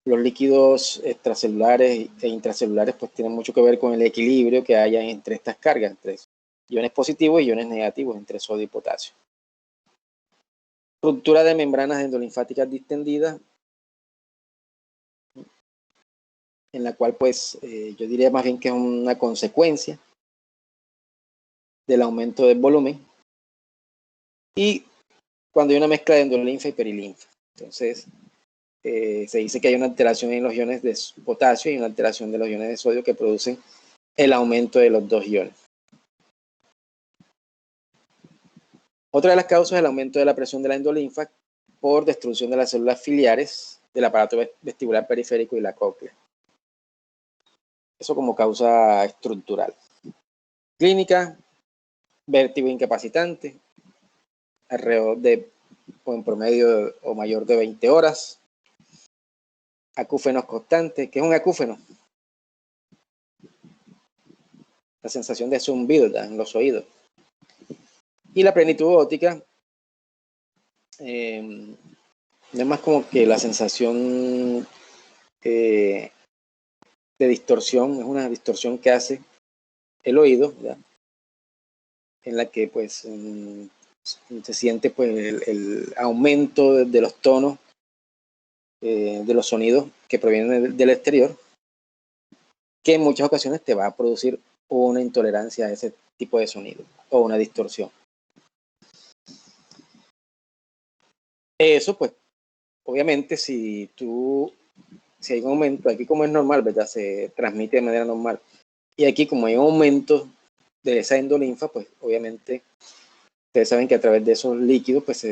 Speaker 1: los líquidos extracelulares e intracelulares pues tienen mucho que ver con el equilibrio que haya entre estas cargas, entre iones positivos y iones negativos entre sodio y potasio. Ruptura de membranas endolinfáticas distendidas, en la cual pues yo diría más bien que es una consecuencia del aumento del volumen, y cuando hay una mezcla de endolinfa y perilinfa. Entonces se dice que hay una alteración en los iones de potasio y una alteración de los iones de sodio que producen el aumento de los dos iones. Otra de las causas es el aumento de la presión de la endolinfa por destrucción de las células filiares del aparato vestibular periférico y la cóclea. Eso como causa estructural. Clínica: vértigo incapacitante, alrededor de, o en promedio o mayor de 20 horas. Acúfenos constantes. ¿Qué es un acúfeno? La sensación de zumbido en los oídos. Y la plenitud óptica, no es más como que la sensación de distorsión, es una distorsión que hace el oído, ¿verdad? En la que pues se siente pues el aumento de los tonos de los sonidos que provienen del exterior, que en muchas ocasiones te va a producir una intolerancia a ese tipo de sonido o una distorsión. Eso pues obviamente si hay un aumento, aquí como es normal, ¿verdad? Se transmite de manera normal, y aquí como hay un aumento de esa endolinfa, pues obviamente ustedes saben que a través de esos líquidos pues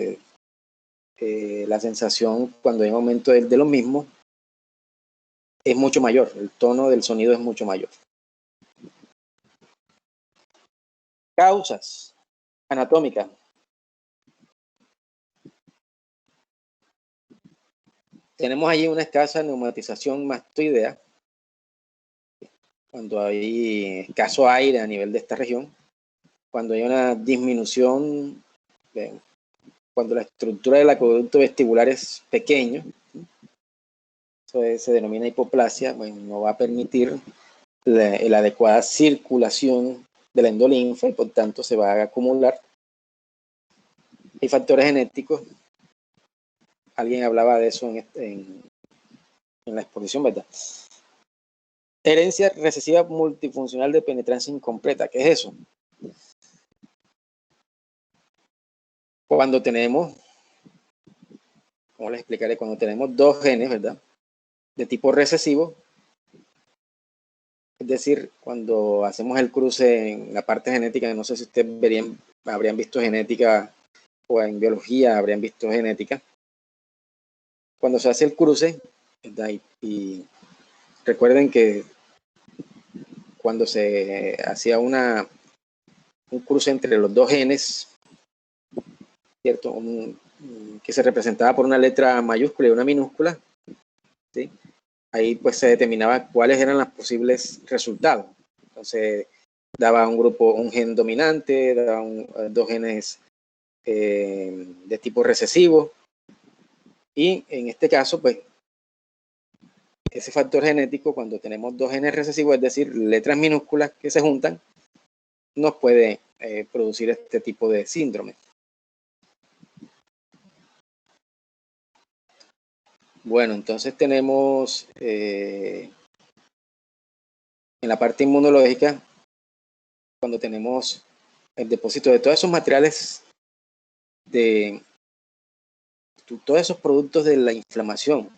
Speaker 1: la sensación cuando hay un aumento de lo mismo es mucho mayor, el tono del sonido es mucho mayor. Causas anatómicas. Tenemos allí una escasa neumatización mastoidea, cuando hay escaso aire a nivel de esta región, cuando hay una disminución, cuando la estructura del acueducto vestibular es pequeño, eso se denomina hipoplasia, pues no va a permitir la adecuada circulación de la endolinfa y por tanto se va a acumular. Hay factores genéticos, alguien hablaba de eso en la exposición, ¿verdad? Herencia recesiva multifuncional de penetrancia incompleta. ¿Qué es eso? Cuando tenemos, ¿cómo les explicaré? Cuando tenemos dos genes, ¿verdad? De tipo recesivo, es decir, cuando hacemos el cruce en la parte genética, no sé si ustedes habrían visto genética o en biología habrían visto genética. Cuando se hace el cruce, ¿verdad? Y recuerden que cuando se hacía un cruce entre los dos genes, ¿cierto? Que se representaba por una letra mayúscula y una minúscula, ¿sí? Ahí pues se determinaba cuáles eran los posibles resultados. Entonces daba un gen dominante, daba dos genes de tipo recesivo, y en este caso pues ese factor genético, cuando tenemos dos genes recesivos, es decir, letras minúsculas que se juntan, nos puede producir este tipo de síndrome. Bueno, entonces tenemos en la parte inmunológica, cuando tenemos el depósito de todos esos materiales, de todos esos productos de la inflamación,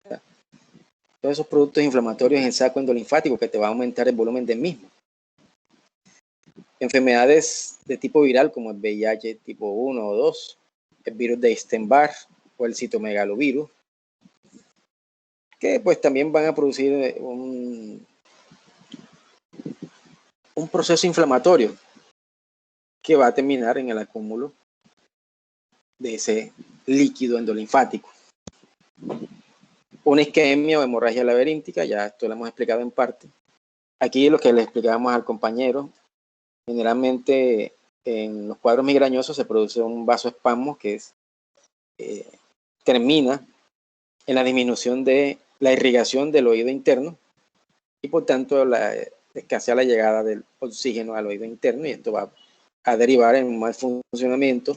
Speaker 1: ¿verdad? Todos esos productos inflamatorios en el saco endolinfático que te va a aumentar el volumen del mismo. Enfermedades de tipo viral como el VIH tipo 1 o 2, el virus de Epstein-Barr o el citomegalovirus, que pues también van a producir un proceso inflamatorio que va a terminar en el acúmulo de ese líquido endolinfático. Una isquemia o hemorragia laberíntica, ya esto lo hemos explicado en parte. Aquí lo que le explicábamos al compañero, generalmente en los cuadros migrañosos se produce un vasoespasmo que termina en la disminución de la irrigación del oído interno y por tanto escasea la llegada del oxígeno al oído interno y esto va a derivar en un mal funcionamiento,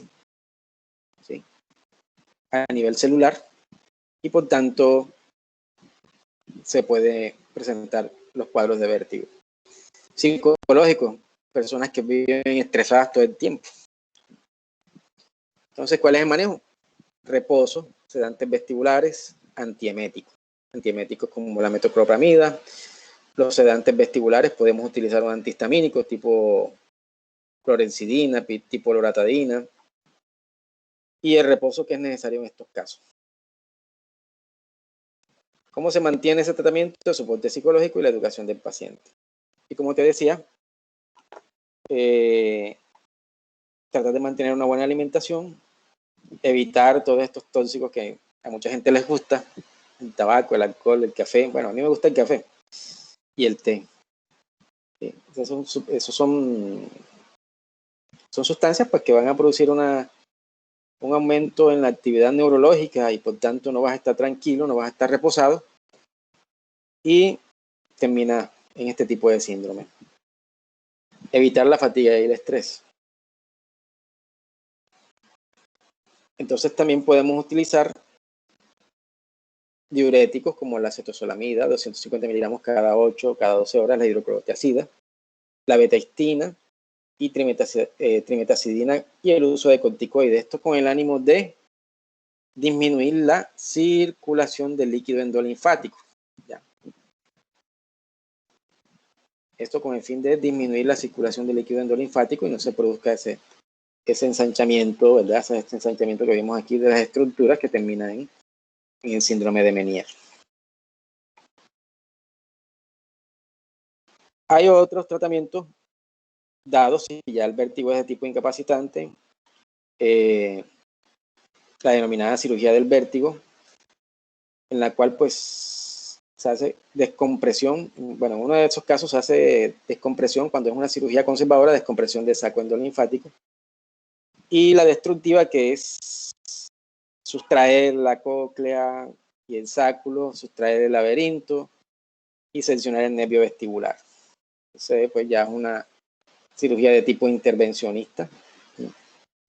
Speaker 1: ¿sí?, a nivel celular y por tanto se puede presentar los cuadros de vértigo. Psicológico, personas que viven estresadas todo el tiempo. Entonces, ¿cuál es el manejo? Reposo, sedantes vestibulares, antieméticos. Antieméticos como la metoclopramida. Los sedantes vestibulares podemos utilizar un antihistamínico tipo clorencidina, tipo loratadina. Y el reposo que es necesario en estos casos. ¿Cómo se mantiene ese tratamiento? El soporte psicológico y la educación del paciente. Y como te decía, tratar de mantener una buena alimentación, evitar todos estos tóxicos que a mucha gente les gusta, el tabaco, el alcohol, el café. Bueno, a mí me gusta el café y el té. Esos son sustancias pues, que van a producir un aumento en la actividad neurológica y por tanto no vas a estar tranquilo, no vas a estar reposado y termina en este tipo de síndrome. Evitar la fatiga y el estrés. Entonces también podemos utilizar diuréticos como la acetosolamida, 250 miligramos cada 8, cada 12 horas, la hidroclorotiazida, la betahistina y trimetazidina y el uso de corticoides. Esto con el ánimo de disminuir la circulación del líquido endolinfático. ¿Ya? Esto con el fin de disminuir la circulación del líquido endolinfático y no se produzca ese ensanchamiento, ¿verdad? Ese ensanchamiento que vimos aquí de las estructuras que terminan en el síndrome de Meniere. Hay otros tratamientos dados si ya el vértigo es de tipo incapacitante, la denominada cirugía del vértigo, en la cual pues se hace descompresión. Bueno, en uno de esos casos se hace descompresión cuando es una cirugía conservadora, descompresión del saco endolinfático. Y la destructiva, que es sustraer la cóclea y el sáculo, sustraer el laberinto y seccionar el nervio vestibular. Entonces, pues ya es una cirugía de tipo intervencionista, ¿sí?,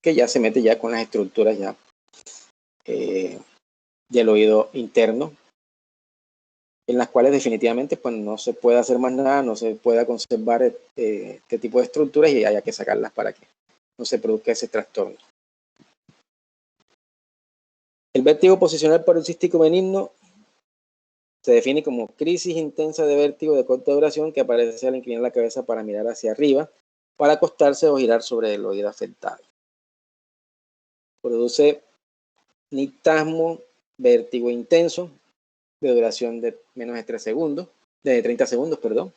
Speaker 1: que ya se mete ya con las estructuras ya del oído interno, en las cuales definitivamente pues no se puede hacer más nada, no se pueda conservar este tipo de estructuras y haya que sacarlas para que no se produzca ese trastorno. El vértigo posicional paroxístico benigno se define como crisis intensa de vértigo de corta duración que aparece al inclinar la cabeza para mirar hacia arriba, para acostarse o girar sobre el oído afectado. Produce nictasmo, vértigo intenso, de duración de menos de 30 segundos, perdón.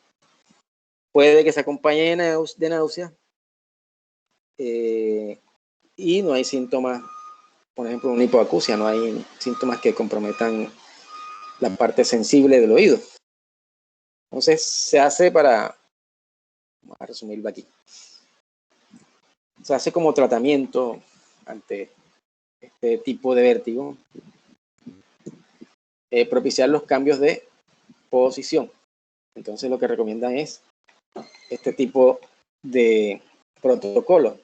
Speaker 1: Puede que se acompañe de náusea y no hay síntomas, por ejemplo, una hipoacusia, no hay síntomas que comprometan la parte sensible del oído. Entonces se hace vamos a resumirlo aquí, se hace como tratamiento ante este tipo de vértigo, propiciar los cambios de posición. Entonces lo que recomiendan es este tipo de protocolo,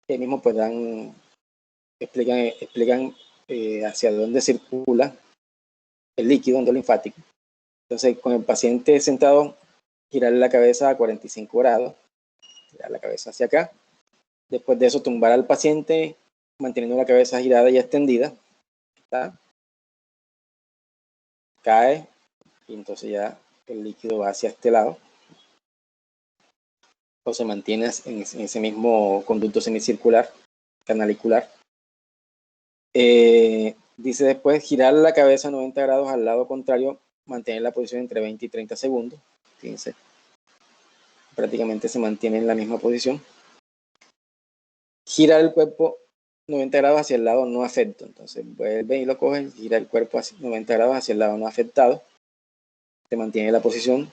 Speaker 1: que mismo pues explican hacia dónde circula el líquido endolinfático. Entonces, con el paciente sentado, girar la cabeza a 45 grados, girar la cabeza hacia acá. Después de eso, tumbar al paciente, manteniendo la cabeza girada y extendida. ¿Está? Cae, y entonces ya el líquido va hacia este lado. O se mantiene en ese mismo conducto semicircular, canalicular. Dice después, girar la cabeza a 90 grados al lado contrario, mantener la posición entre 20 y 30 segundos. Fíjense, prácticamente se mantiene en la misma posición. Girar el cuerpo 90 grados hacia el lado no afecto. Entonces vuelve y lo coge, gira el cuerpo hacia 90 grados hacia el lado no afectado. Se mantiene la posición.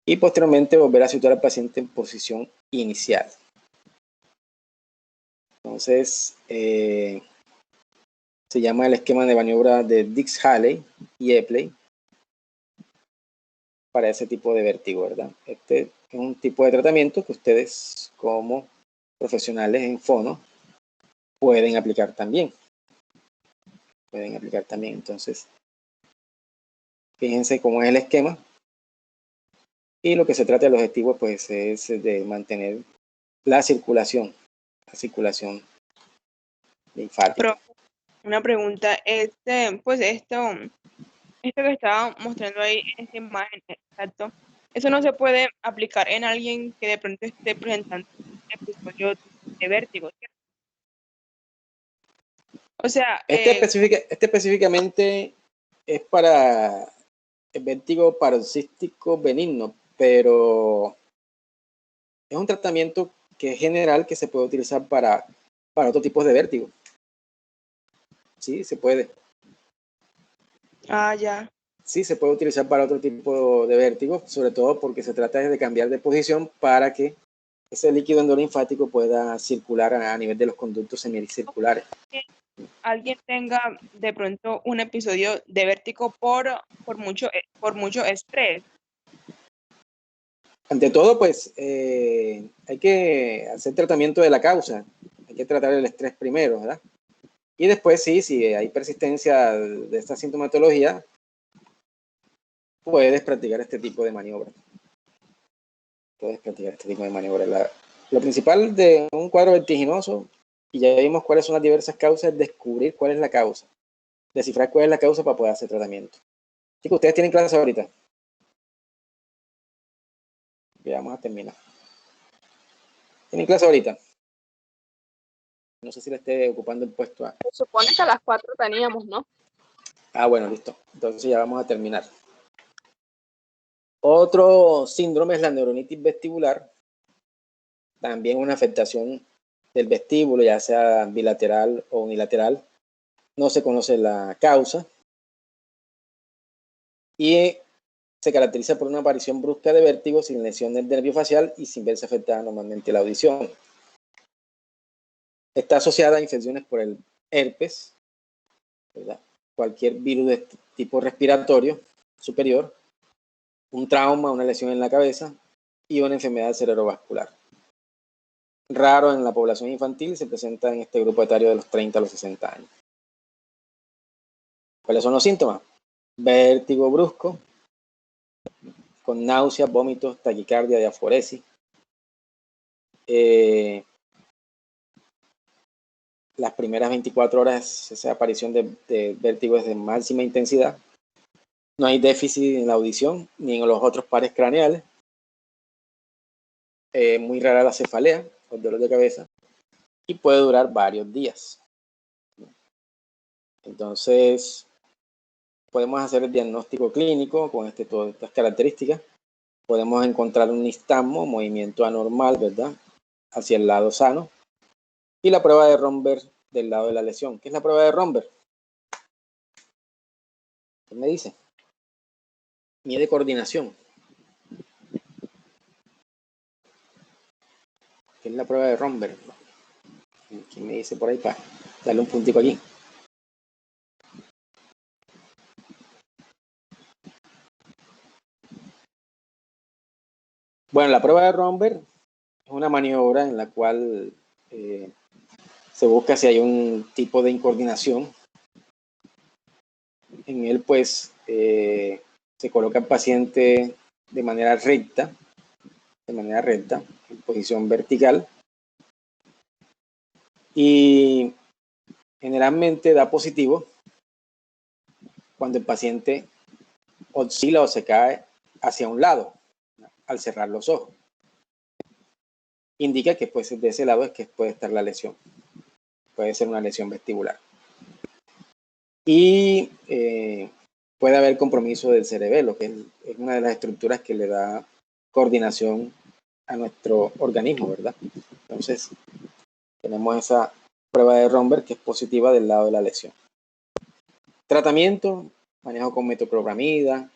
Speaker 1: Y posteriormente volver a situar al paciente en posición inicial. Entonces, se llama el esquema de maniobra de Dix-Halley y Epley. para ese tipo de vértigo, ¿verdad? Este es un tipo de tratamiento que ustedes como profesionales en fono pueden aplicar también. Entonces, fíjense cómo es el esquema. Y lo que se trata del objetivo, pues, es de mantener la circulación linfática.
Speaker 5: Pero una pregunta, pues esto que estaba mostrando ahí en esta imagen, exacto, eso no se puede aplicar en alguien que de pronto esté presentando episodios de vértigo, ¿cierto? O sea,
Speaker 1: Específicamente es para el vértigo paroxístico benigno, pero es un tratamiento que es general, que se puede utilizar para otros tipos de vértigo. Sí, se puede.
Speaker 5: ya.
Speaker 1: Sí, se puede utilizar para otro tipo de vértigo, sobre todo porque se trata de cambiar de posición para que ese líquido endolinfático pueda circular a nivel de los conductos semicirculares.
Speaker 5: Alguien tenga de pronto un episodio de vértigo por mucho estrés.
Speaker 1: Ante todo, pues hay que hacer tratamiento de la causa, hay que tratar el estrés primero, ¿verdad? Y después sí, si hay persistencia de esta sintomatología, puedes practicar este tipo de maniobras. Lo principal de un cuadro vertiginoso, y ya vimos cuáles son las diversas causas, es descubrir cuál es la causa, descifrar cuál es la causa para poder hacer tratamiento. Chicos, ¿ustedes tienen clase ahorita? Ya vamos a terminar. ¿Tienen clase ahorita? No sé si le esté ocupando el puesto a...
Speaker 4: Se supone que a las 4 teníamos, ¿no?
Speaker 1: Ah, bueno, listo. Entonces ya vamos a terminar. Otro síndrome es la neuronitis vestibular. También una afectación del vestíbulo, ya sea bilateral o unilateral. No se conoce la causa. Y se caracteriza por una aparición brusca de vértigo sin lesión del nervio facial y sin verse afectada normalmente la audición. Está asociada a infecciones por el herpes, ¿verdad? Cualquier virus de tipo respiratorio superior, un trauma, una lesión en la cabeza y una enfermedad cerebrovascular. Raro en la población infantil, se presenta en este grupo etario de los 30 a los 60 años. ¿Cuáles son los síntomas? Vértigo brusco, con náuseas, vómitos, taquicardia, diaforesis. Las primeras 24 horas esa aparición de vértigo es de máxima intensidad. No hay déficit en la audición ni en los otros pares craneales. Muy rara la cefalea, el dolor de cabeza, y puede durar varios días. Entonces, podemos hacer el diagnóstico clínico con todas estas características. Podemos encontrar un nistagmo, movimiento anormal, ¿verdad? Hacia el lado sano. Y la prueba de Romberg del lado de la lesión. ¿Qué es la prueba de Romberg? ¿Qué me dice? Mide coordinación. ¿Qué es la prueba de Romberg? ¿Quién me dice por ahí para darle un puntico aquí? Bueno, la prueba de Romberg es una maniobra en la cual se busca si hay un tipo de incoordinación. En él, pues, se coloca el paciente de manera recta, en posición vertical, y generalmente da positivo cuando el paciente oscila o se cae hacia un lado al cerrar los ojos. Indica que pues de ese lado es que puede estar la lesión. Puede ser una lesión vestibular. Y puede haber compromiso del cerebelo, que es una de las estructuras que le da coordinación a nuestro organismo, ¿verdad? Entonces, tenemos esa prueba de Romberg que es positiva del lado de la lesión. Tratamiento, manejo con metoclopramida,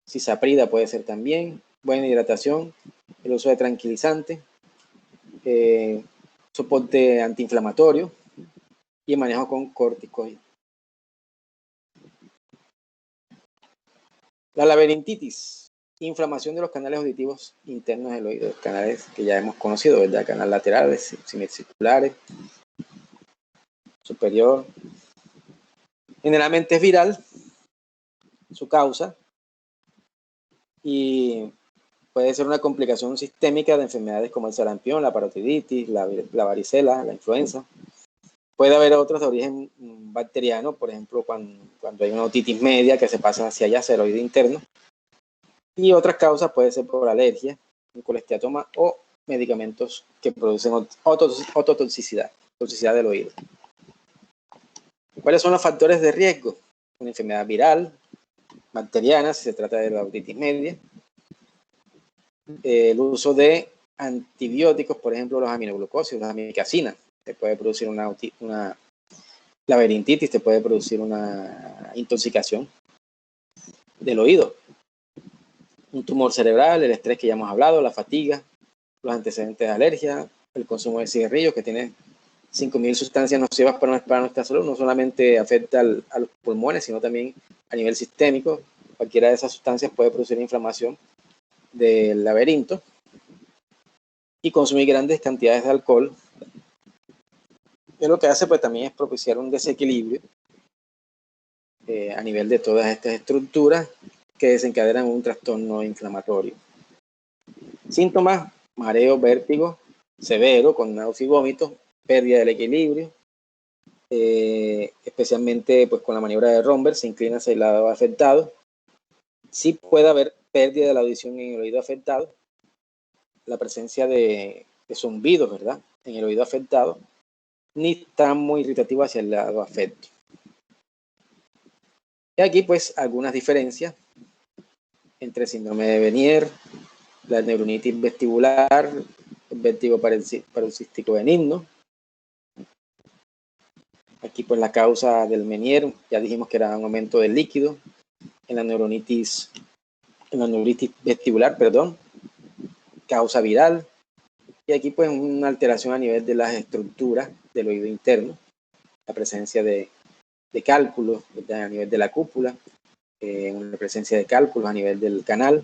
Speaker 1: cisaprida puede ser también, buena hidratación, el uso de tranquilizante, soporte antiinflamatorio y manejo con corticoides. La laberintitis Inflamación de los canales auditivos internos del oído, canales que ya hemos conocido, ¿verdad? Canal laterales, semicirculares, superior. Generalmente es viral su causa y puede ser una complicación sistémica de enfermedades como el sarampión, la parotiditis, la varicela, la influenza. Puede haber otros de origen bacteriano, por ejemplo, cuando hay una otitis media que se pasa hacia allá, hacia el oído interno. Y otras causas puede ser por alergia, un colesteatoma o medicamentos que producen ototoxicidad, toxicidad del oído. ¿Cuáles son los factores de riesgo? Una enfermedad viral, bacteriana, si se trata de la otitis media. El uso de antibióticos, por ejemplo, los aminoglucósidos, la amikacina, te puede producir una laberintitis, te puede producir una intoxicación del oído. Un tumor cerebral, el estrés que ya hemos hablado, la fatiga, los antecedentes de alergia, el consumo de cigarrillos que tiene 5.000 sustancias nocivas para nuestra salud, no solamente afecta a los pulmones, sino también a nivel sistémico. Cualquiera de esas sustancias puede producir inflamación del laberinto. Y consumir grandes cantidades de alcohol, que lo que hace pues también es propiciar un desequilibrio a nivel de todas estas estructuras que desencadenan un trastorno inflamatorio. Síntomas: mareo, vértigo severo con náuseas y vómitos, pérdida del equilibrio, especialmente pues con la maniobra de Romberg, se inclina hacia el lado afectado. Sí puede haber pérdida de la audición en el oído afectado, la presencia de zumbidos, ¿verdad?, en el oído afectado, ni tan muy irritativo hacia el lado afecto. Y aquí pues algunas diferencias entre síndrome de Meniere, la neuronitis vestibular, el vértigo paroxístico benigno. Aquí pues la causa del Meniere, ya dijimos que era un aumento del líquido. En la neuritis vestibular, causa viral. Y aquí pues una alteración a nivel de las estructuras del oído interno, la presencia de cálculos a nivel de la cúpula, una presencia de cálculos a nivel del canal.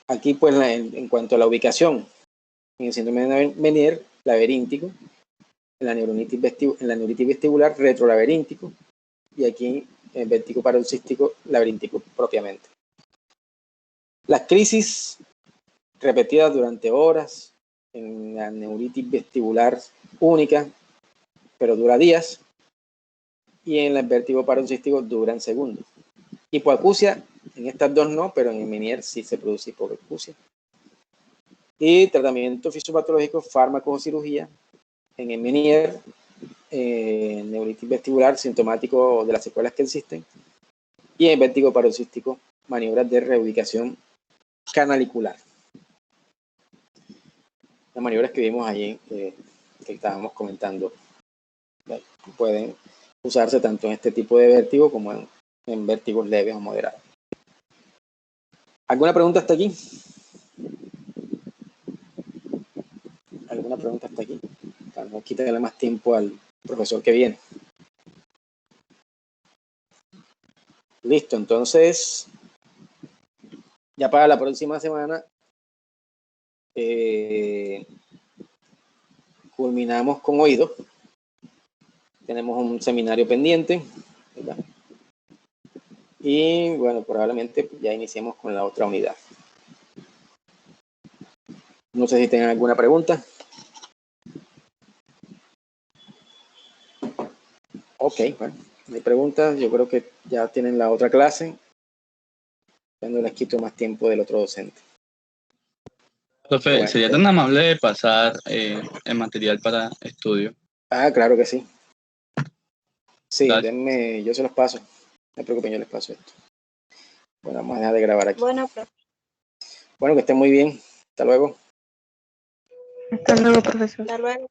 Speaker 1: Aquí pues en cuanto a la ubicación, en el síndrome de Meniere, laberíntico, en la neuritis vestibular, retrolaberíntico, y aquí en el vértigo paroxístico laberíntico propiamente. Las crisis repetidas durante horas, en la neuritis vestibular única, pero dura días, y en el vértigo paroxístico duran segundos. Hipoacusia, en estas dos no, pero en el Meniere sí se produce hipoacusia. Y tratamiento fisiopatológico, fármacos o cirugía. En el Meniere, neuritis vestibular, sintomático de las secuelas que existen. Y en vértigo paroxístico, maniobras de reubicación canalicular. Las maniobras que vimos allí, que estábamos comentando, pueden usarse tanto en este tipo de vértigo como en vértigos leves o moderados. ¿Alguna pregunta hasta aquí? ¿Alguna pregunta hasta aquí? Para no quitarle más tiempo al profesor que viene. Listo, entonces, ya para la próxima semana culminamos con oído. Tenemos un seminario pendiente, ¿verdad? Y bueno, probablemente ya iniciemos con la otra unidad. No sé si tienen alguna pregunta. Ok, bueno, no hay preguntas. Yo creo que ya tienen la otra clase. Ya no les quito más tiempo del otro docente.
Speaker 2: Profe,
Speaker 1: Bueno,
Speaker 2: ¿sería tan amable de pasar el material para estudio?
Speaker 1: Ah, claro que sí. Sí,
Speaker 2: Gracias.
Speaker 1: denme, yo se los paso. No se preocupen, yo les paso esto. Bueno, vamos a dejar de grabar aquí.
Speaker 3: Bueno, profe.
Speaker 1: Bueno, que estén muy bien. Hasta luego.
Speaker 3: Hasta luego, profesor.
Speaker 5: Hasta luego.